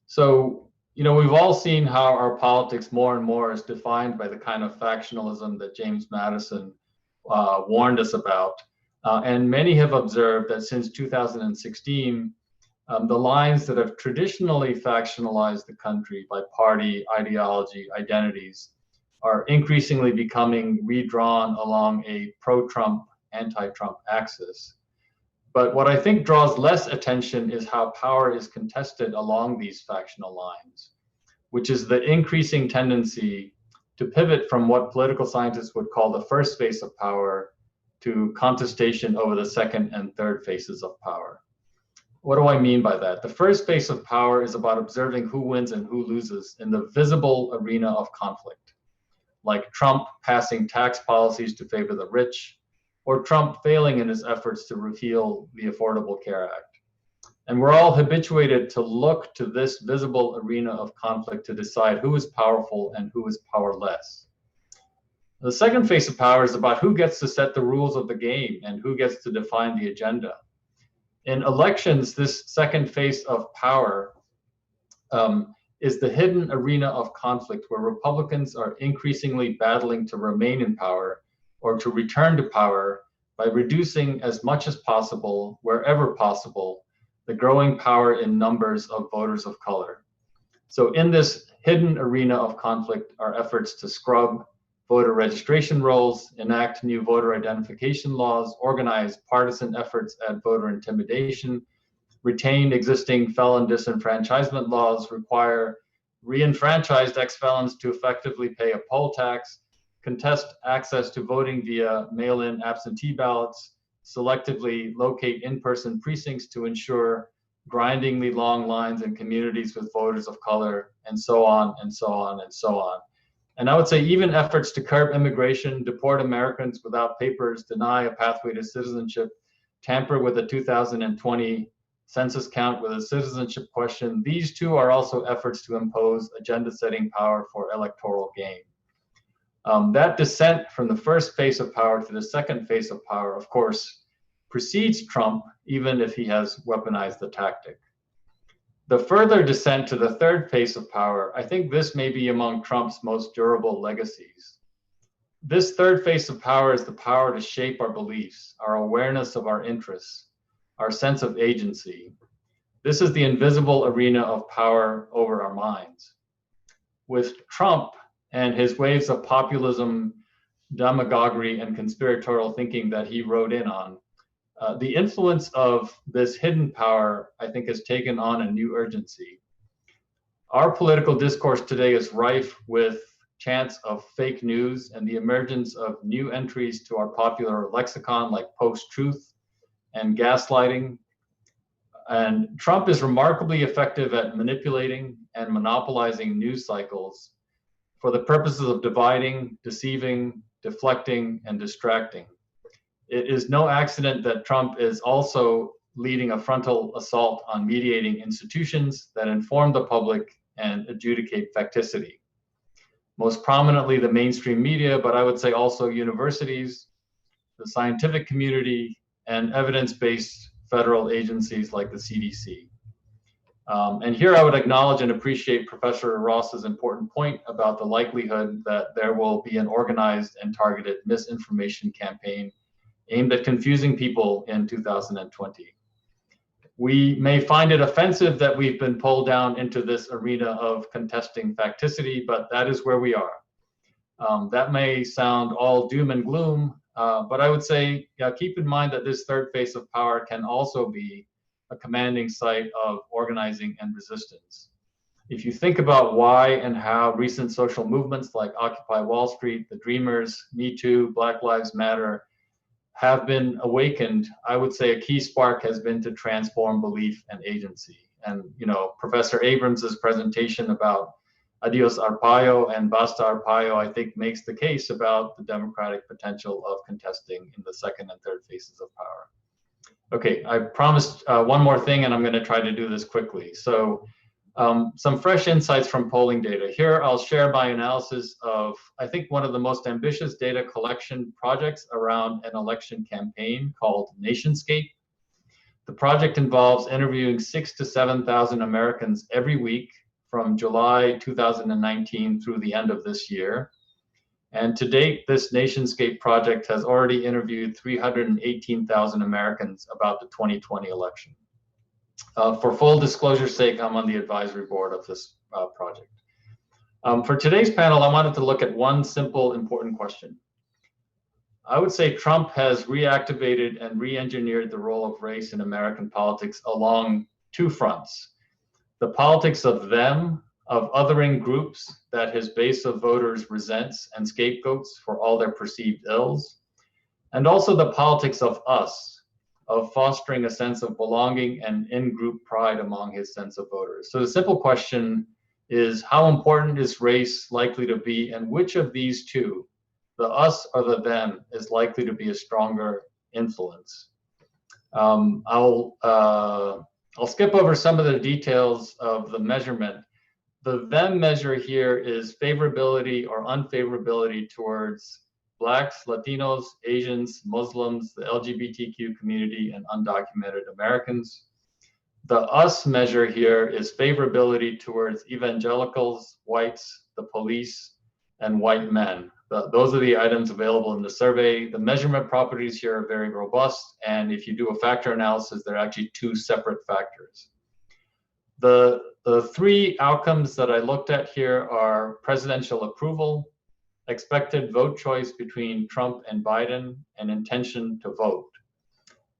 So, we've all seen how our politics more and more is defined by the kind of factionalism that James Madison warned us about. And many have observed that since 2016, the lines that have traditionally factionalized the country by party, ideology, identities are increasingly becoming redrawn along a pro-Trump, anti-Trump axis. But what I think draws less attention is how power is contested along these factional lines, which is the increasing tendency to pivot from what political scientists would call the first phase of power to contestation over the second and third phases of power. What do I mean by that? The first phase of power is about observing who wins and who loses in the visible arena of conflict, like Trump passing tax policies to favor the rich, or Trump failing in his efforts to repeal the Affordable Care Act. And we're all habituated to look to this visible arena of conflict to decide who is powerful and who is powerless. The second phase of power is about who gets to set the rules of the game and who gets to define the agenda. In elections, this second phase of power is the hidden arena of conflict where Republicans are increasingly battling to remain in power or to return to power by reducing as much as possible, wherever possible, the growing power in numbers of voters of color. So in this hidden arena of conflict are efforts to scrub voter registration rolls, enact new voter identification laws, organize partisan efforts at voter intimidation, retain existing felon disenfranchisement laws, require re-enfranchised ex-felons to effectively pay a poll tax, contest access to voting via mail-in absentee ballots, selectively locate in-person precincts to ensure grindingly long lines in communities with voters of color, and so on, and so on, and so on. And I would say even efforts to curb immigration, deport Americans without papers, deny a pathway to citizenship, tamper with the 2020 census count with a citizenship question, these too are also efforts to impose agenda-setting power for electoral gain. That descent from the first phase of power to the second phase of power, of course, precedes Trump, even if he has weaponized the tactic. The further descent to the third phase of power, I think this may be among Trump's most durable legacies. This third phase of power is the power to shape our beliefs, our awareness of our interests, our sense of agency. This is the invisible arena of power over our minds. With Trump and his waves of populism, demagoguery, and conspiratorial thinking that he rode in on, the influence of this hidden power, I think, has taken on a new urgency. Our political discourse today is rife with chants of fake news and the emergence of new entries to our popular lexicon like post-truth and gaslighting. And Trump is remarkably effective at manipulating and monopolizing news cycles for the purposes of dividing, deceiving, deflecting, and distracting. It is no accident that Trump is also leading a frontal assault on mediating institutions that inform the public and adjudicate facticity. Most prominently, the mainstream media, but I would say also universities, the scientific community, and evidence-based federal agencies like the CDC. And here I would acknowledge and appreciate Professor Ross's important point about the likelihood that there will be an organized and targeted misinformation campaign aimed at confusing people in 2020. We may find it offensive that we've been pulled down into this arena of contesting facticity, but that is where we are. That may sound all doom and gloom, but I would say, keep in mind that this third phase of power can also be a commanding site of organizing and resistance. If you think about why and how recent social movements like Occupy Wall Street, the Dreamers, Me Too, Black Lives Matter, have been awakened, I would say a key spark has been to transform belief and agency. And Professor Abrams's presentation about Adios Arpaio and Basta Arpaio, I think, makes the case about the democratic potential of contesting in the second and third phases of power. Okay, I promised one more thing, and I'm going to try to do this quickly. So Some fresh insights from polling data. Here, I'll share my analysis of, I think, one of the most ambitious data collection projects around an election campaign called Nationscape. The project involves interviewing 6,000 to 7,000 Americans every week from July 2019 through the end of this year. And to date, this Nationscape project has already interviewed 318,000 Americans about the 2020 election. For full disclosure's sake, I'm on the advisory board of this project. For today's panel, I wanted to look at one simple, important question. I would say Trump has reactivated and re-engineered the role of race in American politics along two fronts. The politics of them, of othering groups that his base of voters resents and scapegoats for all their perceived ills, and also the politics of us, of fostering a sense of belonging and in-group pride among his sense of voters. So the simple question is, how important is race likely to be, and which of these two, the us or the them, is likely to be a stronger influence? I'll skip over some of the details of the measurement. The them measure here is favorability or unfavorability towards Blacks, Latinos, Asians, Muslims, the LGBTQ community, and undocumented Americans. The us measure here is favorability towards evangelicals, whites, the police, and white men. Those are the items available in the survey. The measurement properties here are very robust, and if you do a factor analysis, they're actually two separate factors. The three outcomes that I looked at here are presidential approval, expected vote choice between Trump and Biden, and intention to vote.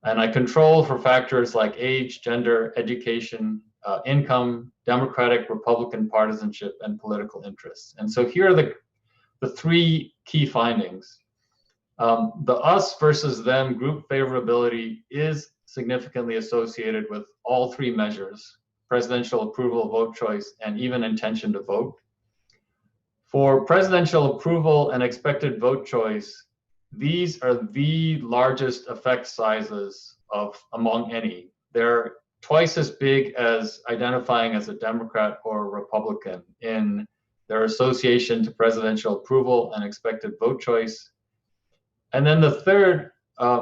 And I control for factors like age, gender, education, income, Democratic, Republican partisanship, and political interests. And so here are the three key findings. The us versus them group favorability is significantly associated with all three measures: presidential approval, vote choice, and even intention to vote. For presidential approval and expected vote choice, these are the largest effect sizes among any. They're twice as big as identifying as a Democrat or Republican in their association to presidential approval and expected vote choice. And then the third,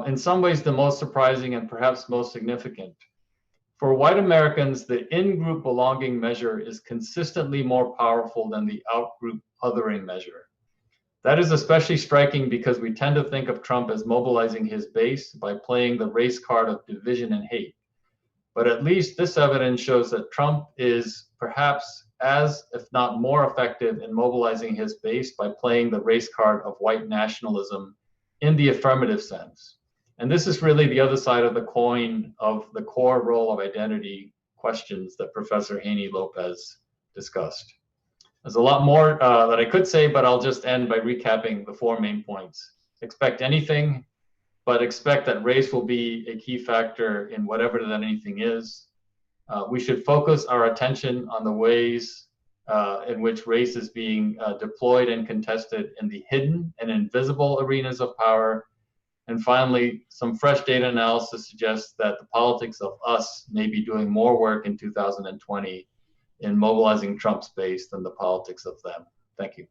in some ways the most surprising and perhaps most significant. For white Americans, the in-group belonging measure is consistently more powerful than the out-group othering measure. That is especially striking because we tend to think of Trump as mobilizing his base by playing the race card of division and hate. But at least this evidence shows that Trump is perhaps as, if not more effective in mobilizing his base by playing the race card of white nationalism in the affirmative sense. And this is really the other side of the coin of the core role of identity questions that Professor Haney López discussed. There's a lot more that I could say, but I'll just end by recapping the four main points. Expect anything, but expect that race will be a key factor in whatever that anything is. We should focus our attention on the ways in which race is being deployed and contested in the hidden and invisible arenas of power. And finally, some fresh data analysis suggests that the politics of us may be doing more work in 2020 in mobilizing Trump's base than the politics of them. Thank you.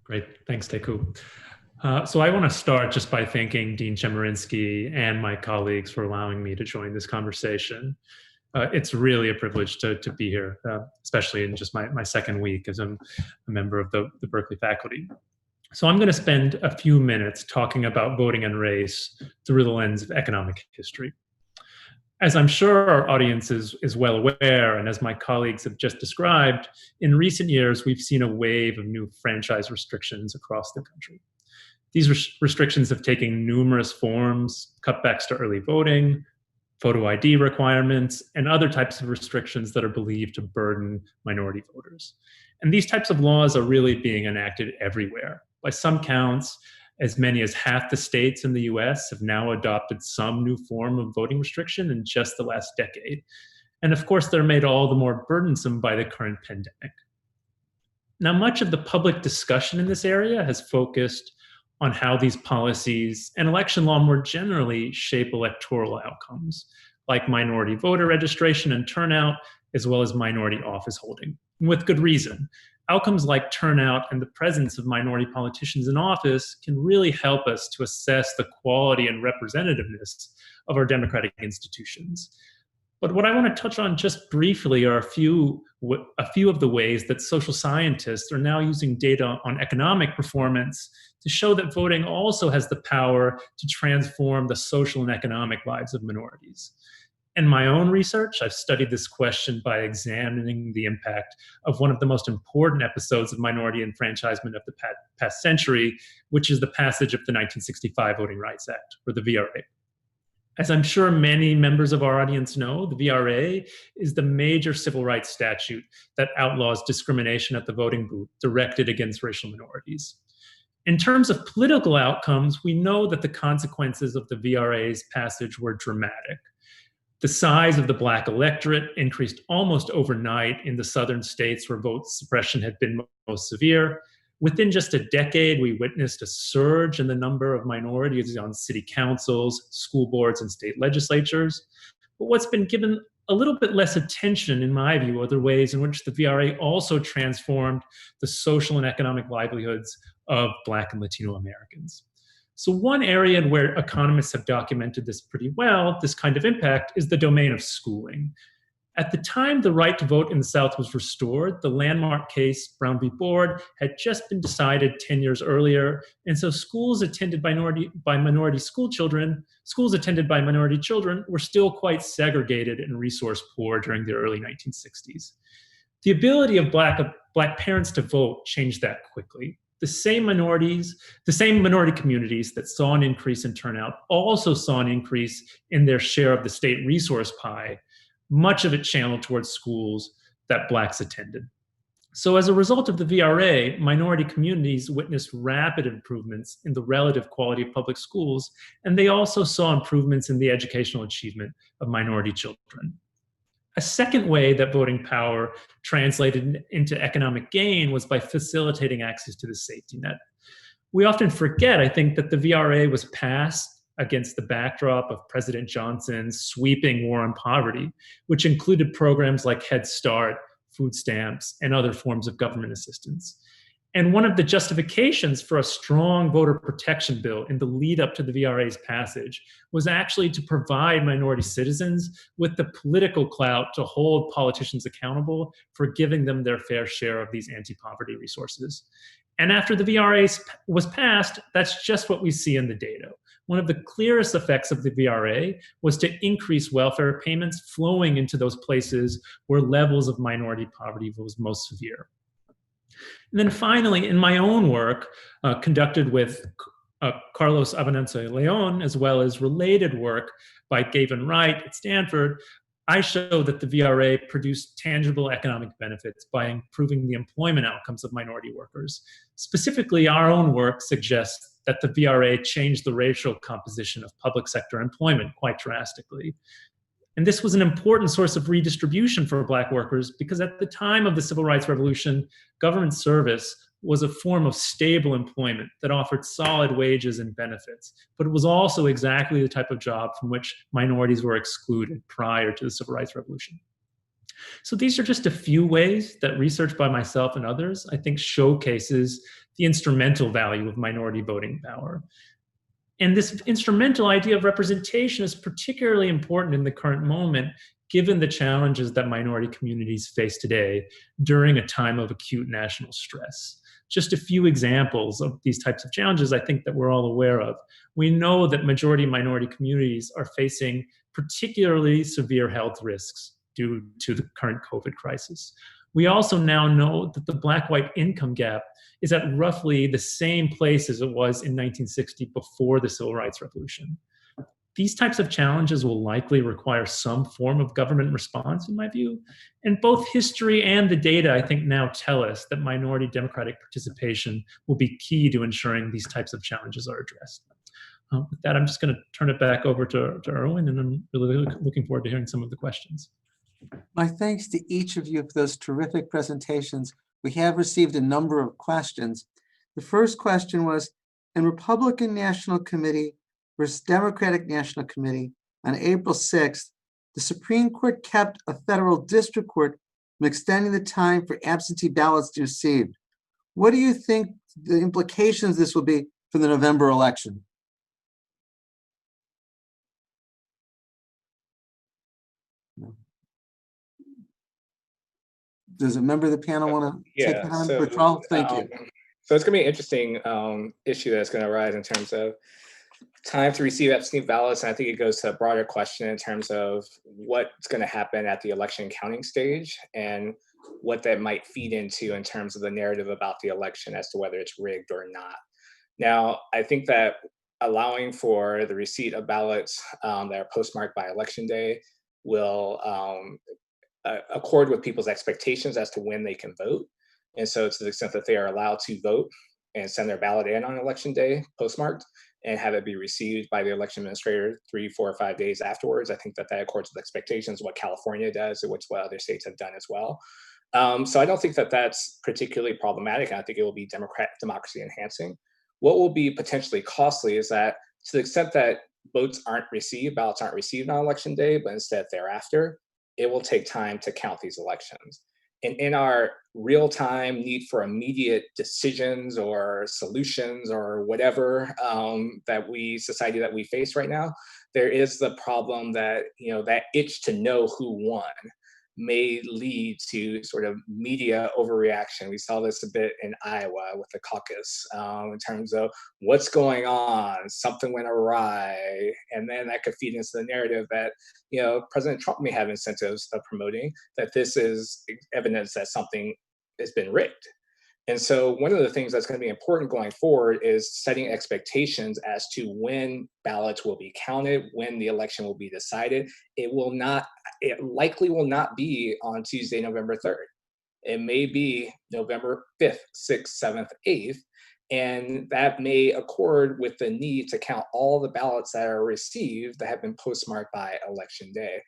Great, thanks, Taeku. So I want to start just by thanking Dean Chemerinsky and my colleagues for allowing me to join this conversation. It's really a privilege to be here, especially in just my second week as I'm a member of the Berkeley faculty. So I'm going to spend a few minutes talking about voting and race through the lens of economic history. As I'm sure our audience is well aware, and as my colleagues have just described, in recent years, we've seen a wave of new franchise restrictions across the country. These restrictions have taken numerous forms: cutbacks to early voting, photo ID requirements, and other types of restrictions that are believed to burden minority voters. And these types of laws are really being enacted everywhere. By some counts, as many as half the states in the US have now adopted some new form of voting restriction in just the last decade. And of course, they're made all the more burdensome by the current pandemic. Now, much of the public discussion in this area has focused on how these policies and election law more generally shape electoral outcomes, like minority voter registration and turnout, as well as minority office holding. And with good reason. Outcomes like turnout and the presence of minority politicians in office can really help us to assess the quality and representativeness of our democratic institutions. But what I want to touch on just briefly are a few of the ways that social scientists are now using data on economic performance to show that voting also has the power to transform the social and economic lives of minorities. In my own research, I've studied this question by examining the impact of one of the most important episodes of minority enfranchisement of the past century, which is the passage of the 1965 Voting Rights Act, or the VRA. As I'm sure many members of our audience know, the VRA is the major civil rights statute that outlaws discrimination at the voting booth directed against racial minorities. In terms of political outcomes, we know that the consequences of the VRA's passage were dramatic. The size of the Black electorate increased almost overnight in the southern states where vote suppression had been most severe. Within just a decade, we witnessed a surge in the number of minorities on city councils, school boards, and state legislatures. But what's been given a little bit less attention, in my view, are the ways in which the VRA also transformed the social and economic livelihoods of Black and Latino Americans. So one area where economists have documented this pretty well, this kind of impact, is the domain of schooling. At the time the right to vote in the South was restored, the landmark case, Brown v. Board, had just been decided 10 years earlier, and so schools attended by minority children were still quite segregated and resource poor during the early 1960s. The ability of Black parents to vote changed that quickly. The same minority communities that saw an increase in turnout also saw an increase in their share of the state resource pie, much of it channeled towards schools that Blacks attended. So as a result of the VRA, minority communities witnessed rapid improvements in the relative quality of public schools, and they also saw improvements in the educational achievement of minority children. A second way that voting power translated into economic gain was by facilitating access to the safety net. We often forget, I think, that the VRA was passed against the backdrop of President Johnson's sweeping war on poverty, which included programs like Head Start, food stamps, and other forms of government assistance. And one of the justifications for a strong voter protection bill in the lead up to the VRA's passage was actually to provide minority citizens with the political clout to hold politicians accountable for giving them their fair share of these anti-poverty resources. And after the VRA was passed, that's just what we see in the data. One of the clearest effects of the VRA was to increase welfare payments flowing into those places where levels of minority poverty was most severe. And then finally, in my own work, conducted with Carlos Abenanza Leon, as well as related work by Gavin Wright at Stanford, I show that the VRA produced tangible economic benefits by improving the employment outcomes of minority workers. Specifically, our own work suggests that the VRA changed the racial composition of public sector employment quite drastically. And this was an important source of redistribution for Black workers because at the time of the Civil Rights Revolution, government service was a form of stable employment that offered solid wages and benefits, but it was also exactly the type of job from which minorities were excluded prior to the Civil Rights Revolution. So these are just a few ways that research by myself and others, I think, showcases the instrumental value of minority voting power. And this instrumental idea of representation is particularly important in the current moment, given the challenges that minority communities face today during a time of acute national stress. Just a few examples of these types of challenges I think that we're all aware of. We know that majority minority communities are facing particularly severe health risks due to the current COVID crisis. We also now know that the Black-white income gap is at roughly the same place as it was in 1960 before the Civil Rights Revolution. These types of challenges will likely require some form of government response, in my view. And both history and the data, I think, now tell us that minority democratic participation will be key to ensuring these types of challenges are addressed. With that, I'm just going to turn it back over to Erwin, and I'm really looking forward to hearing some of the questions. My thanks to each of you for those terrific presentations. We have received a number of questions. The first question was, in Republican National Committee versus Democratic National Committee on April 6th, the Supreme Court kept a federal district court from extending the time for absentee ballots to be received. What do you think the implications of this will be for the November election? No. Does a member of the panel want to take that on? Bertrall, thank you. So it's going to be an interesting issue that's going to arise in terms of time to receive absentee ballots. And I think it goes to a broader question in terms of what's going to happen at the election counting stage and what that might feed into in terms of the narrative about the election as to whether it's rigged or not. Now, I think that allowing for the receipt of ballots that are postmarked by election day will accord with people's expectations as to when they can vote. And so to the extent that they are allowed to vote and send their ballot in on election day postmarked and have it be received by the election administrator 3, 4, or 5 days afterwards, I think that that accords with expectations, what California does, and what other states have done as well. So I don't think that that's particularly problematic. I think it will be democracy enhancing. What will be potentially costly is that to the extent that ballots aren't received on election day, but instead thereafter, it will take time to count these elections. And in our real-time need for immediate decisions or solutions or whatever society that we face right now, there is the problem that, that itch to know who won may lead to sort of media overreaction. We saw this a bit in Iowa with the caucus in terms of what's going on, something went awry, and then that could feed into the narrative that President Trump may have incentives of promoting that this is evidence that something has been rigged. And so one of the things that's going to be important going forward is setting expectations as to when ballots will be counted, when the election will be decided. It likely will not be on Tuesday, November 3rd. It may be November 5th, 6th, 7th, 8th, and that may accord with the need to count all the ballots that are received that have been postmarked by election day.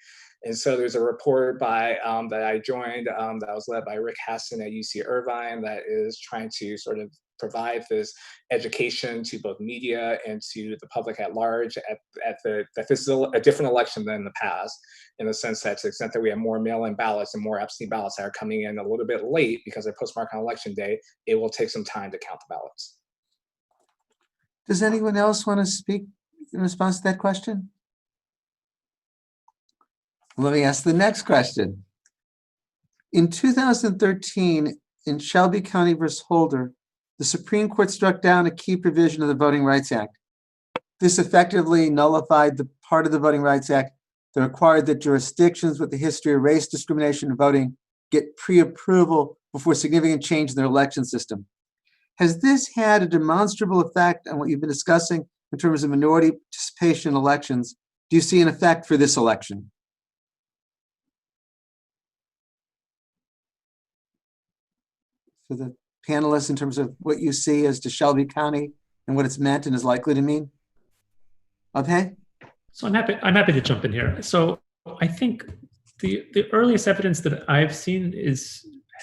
And so there's a report that I joined that was led by Rick Hasson at UC Irvine that is trying to sort of provide this education to both media and to the public at large that this is a different election than the past, in the sense that to the extent that we have more mail-in ballots and more absentee ballots that are coming in a little bit late because they're postmarked on election day, it will take some time to count the ballots. Does anyone else want to speak in response to that question? Let me ask the next question. In 2013, in Shelby County versus Holder, the Supreme Court struck down a key provision of the Voting Rights Act. This effectively nullified the part of the Voting Rights Act that required that jurisdictions with a history of race discrimination in voting get pre-approval before significant change in their election system. Has this had a demonstrable effect on what you've been discussing in terms of minority participation in elections? Do you see an effect for this election? For the panelists, in terms of what you see as to Shelby County and what it's meant and is likely to mean? Abhay? So I'm happy to jump in here. So I think the earliest evidence that I've seen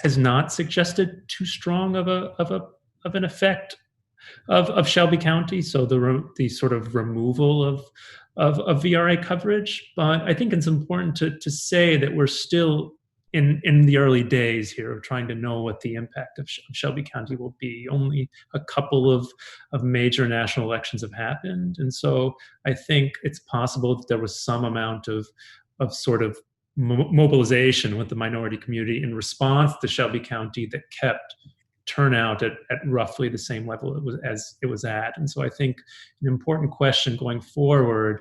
has not suggested too strong of an effect of Shelby County. So the sort of removal of VRA coverage. But I think it's important to say that we're still in the early days here of trying to know what the impact of Shelby County will be. Only a couple of major national elections have happened. And so I think it's possible that there was some amount of sort of mobilization with the minority community in response to Shelby County that kept turnout at roughly the same level as it was at. And so I think an important question going forward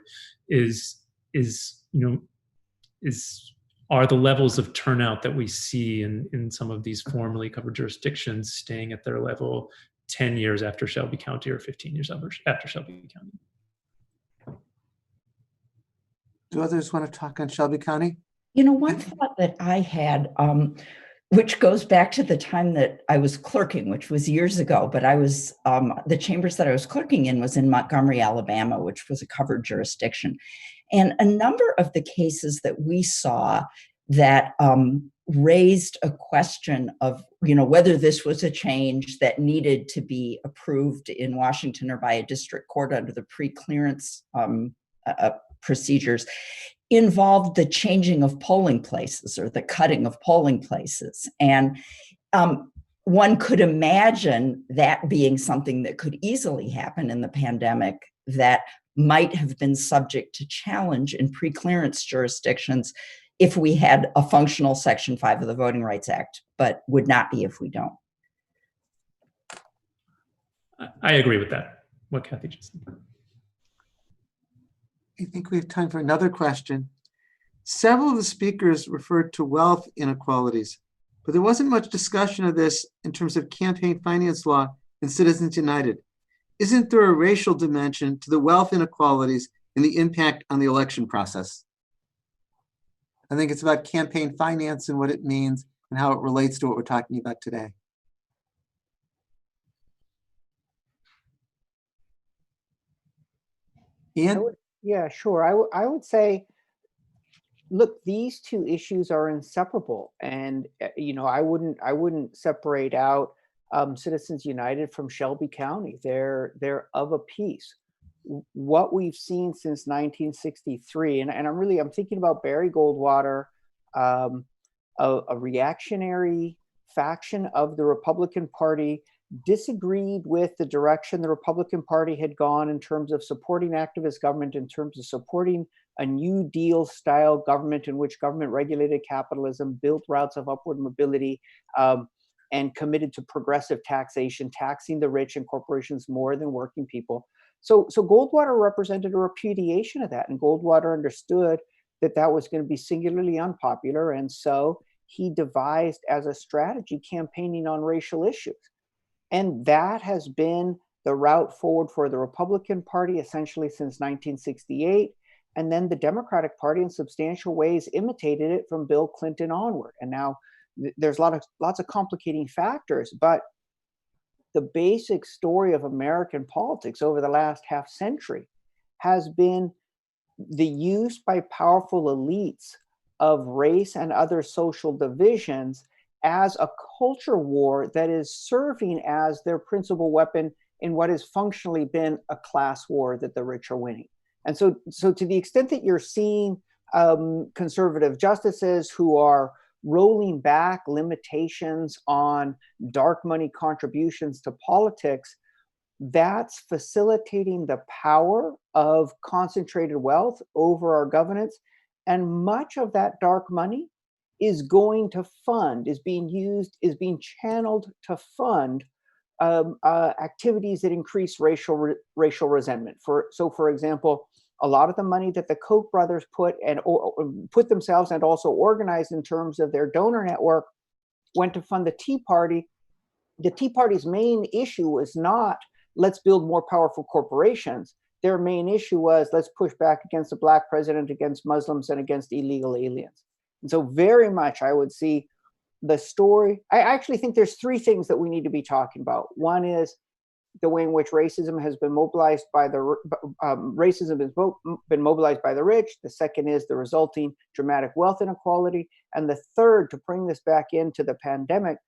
are the levels of turnout that we see in some of these formerly covered jurisdictions staying at their level 10 years after Shelby County or 15 years after Shelby County? Do others want to talk on Shelby County? One thought that I had, which goes back to the time that I was clerking, which was years ago, but I was, the chambers that I was clerking in was in Montgomery, Alabama, which was a covered jurisdiction. And a number of the cases that we saw that raised a question of, whether this was a change that needed to be approved in Washington or by a district court under the pre-clearance procedures, involved the changing of polling places or the cutting of polling places. And one could imagine that being something that could easily happen in the pandemic that might have been subject to challenge in pre-clearance jurisdictions if we had a functional Section 5 of the Voting Rights Act, but would not be if we don't. I agree with that, what Kathy just said. I think we have time for another question. Several of the speakers referred to wealth inequalities, but there wasn't much discussion of this in terms of campaign finance law and Citizens United. Isn't there a racial dimension to the wealth inequalities and the impact on the election process? I think it's about campaign finance and what it means and how it relates to what we're talking about today. Ian? Yeah, sure. I would say, look, these two issues are inseparable, and I wouldn't separate out Citizens United from Shelby County. They're of a piece. What we've seen since 1963, and I'm thinking about Barry Goldwater, a reactionary faction of the Republican Party disagreed with the direction the Republican Party had gone in terms of supporting activist government, in terms of supporting a New Deal style government in which government regulated capitalism, built routes of upward mobility, and committed to progressive taxation, taxing the rich and corporations more than working people. So Goldwater represented a repudiation of that, and Goldwater understood that that was going to be singularly unpopular, and so he devised as a strategy campaigning on racial issues. And that has been the route forward for the Republican Party essentially since 1968. And then the Democratic Party in substantial ways imitated it from Bill Clinton onward. And now there's lots of complicating factors, but the basic story of American politics over the last half century has been the use by powerful elites of race and other social divisions as a culture war that is serving as their principal weapon in what has functionally been a class war that the rich are winning. And so to the extent that you're seeing conservative justices who are rolling back limitations on dark money contributions to politics, that's facilitating the power of concentrated wealth over our governance. And much of that dark money is going to fund, is being channeled to fund activities that increase racial resentment. For example, a lot of the money that the Koch brothers put themselves and also organized in terms of their donor network went to fund the Tea Party. The Tea Party's main issue was not let's build more powerful corporations. Their main issue was let's push back against a black president, against Muslims, and against illegal aliens. And so very much I would see the story. I actually think there's three things that we need to be talking about. One is the way in which racism has been mobilized by the rich. The second is the resulting dramatic wealth inequality. And the third, to bring this back into the pandemic,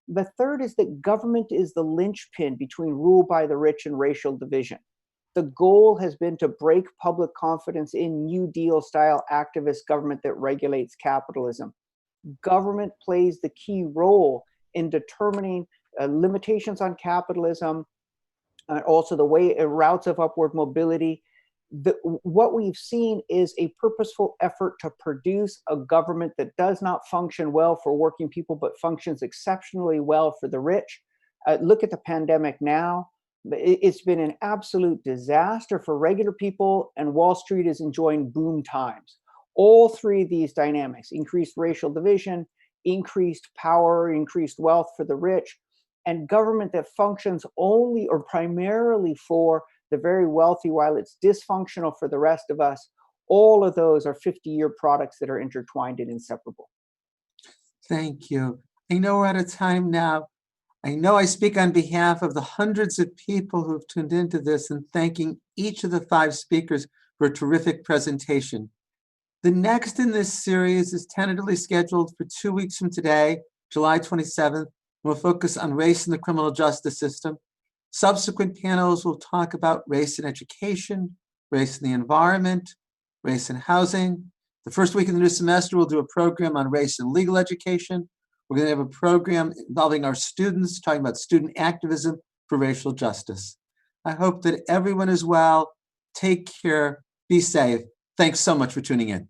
the third is that government is the linchpin between rule by the rich and racial division. The goal has been to break public confidence in New Deal style activist government that regulates capitalism. Government plays the key role in determining limitations on capitalism, and also the way routes of upward mobility. What we've seen is a purposeful effort to produce a government that does not function well for working people, but functions exceptionally well for the rich. Look at the pandemic now. It's been an absolute disaster for regular people, and Wall Street is enjoying boom times. All three of these dynamics, increased racial division, increased power, increased wealth for the rich, and government that functions only or primarily for the very wealthy while it's dysfunctional for the rest of us, all of those are 50-year products that are intertwined and inseparable. Thank you. I know we're out of time now. I know I speak on behalf of the hundreds of people who have tuned into this and thanking each of the 5 speakers for a terrific presentation. The next in this series is tentatively scheduled for 2 weeks from today, July 27th. We'll focus on race in the criminal justice system. Subsequent panels will talk about race in education, race in the environment, race in housing, The first week of the new semester, we'll do a program on race and legal education. We're going to have a program involving our students, talking about student activism for racial justice. I hope that everyone is well. Take care. Be safe. Thanks so much for tuning in.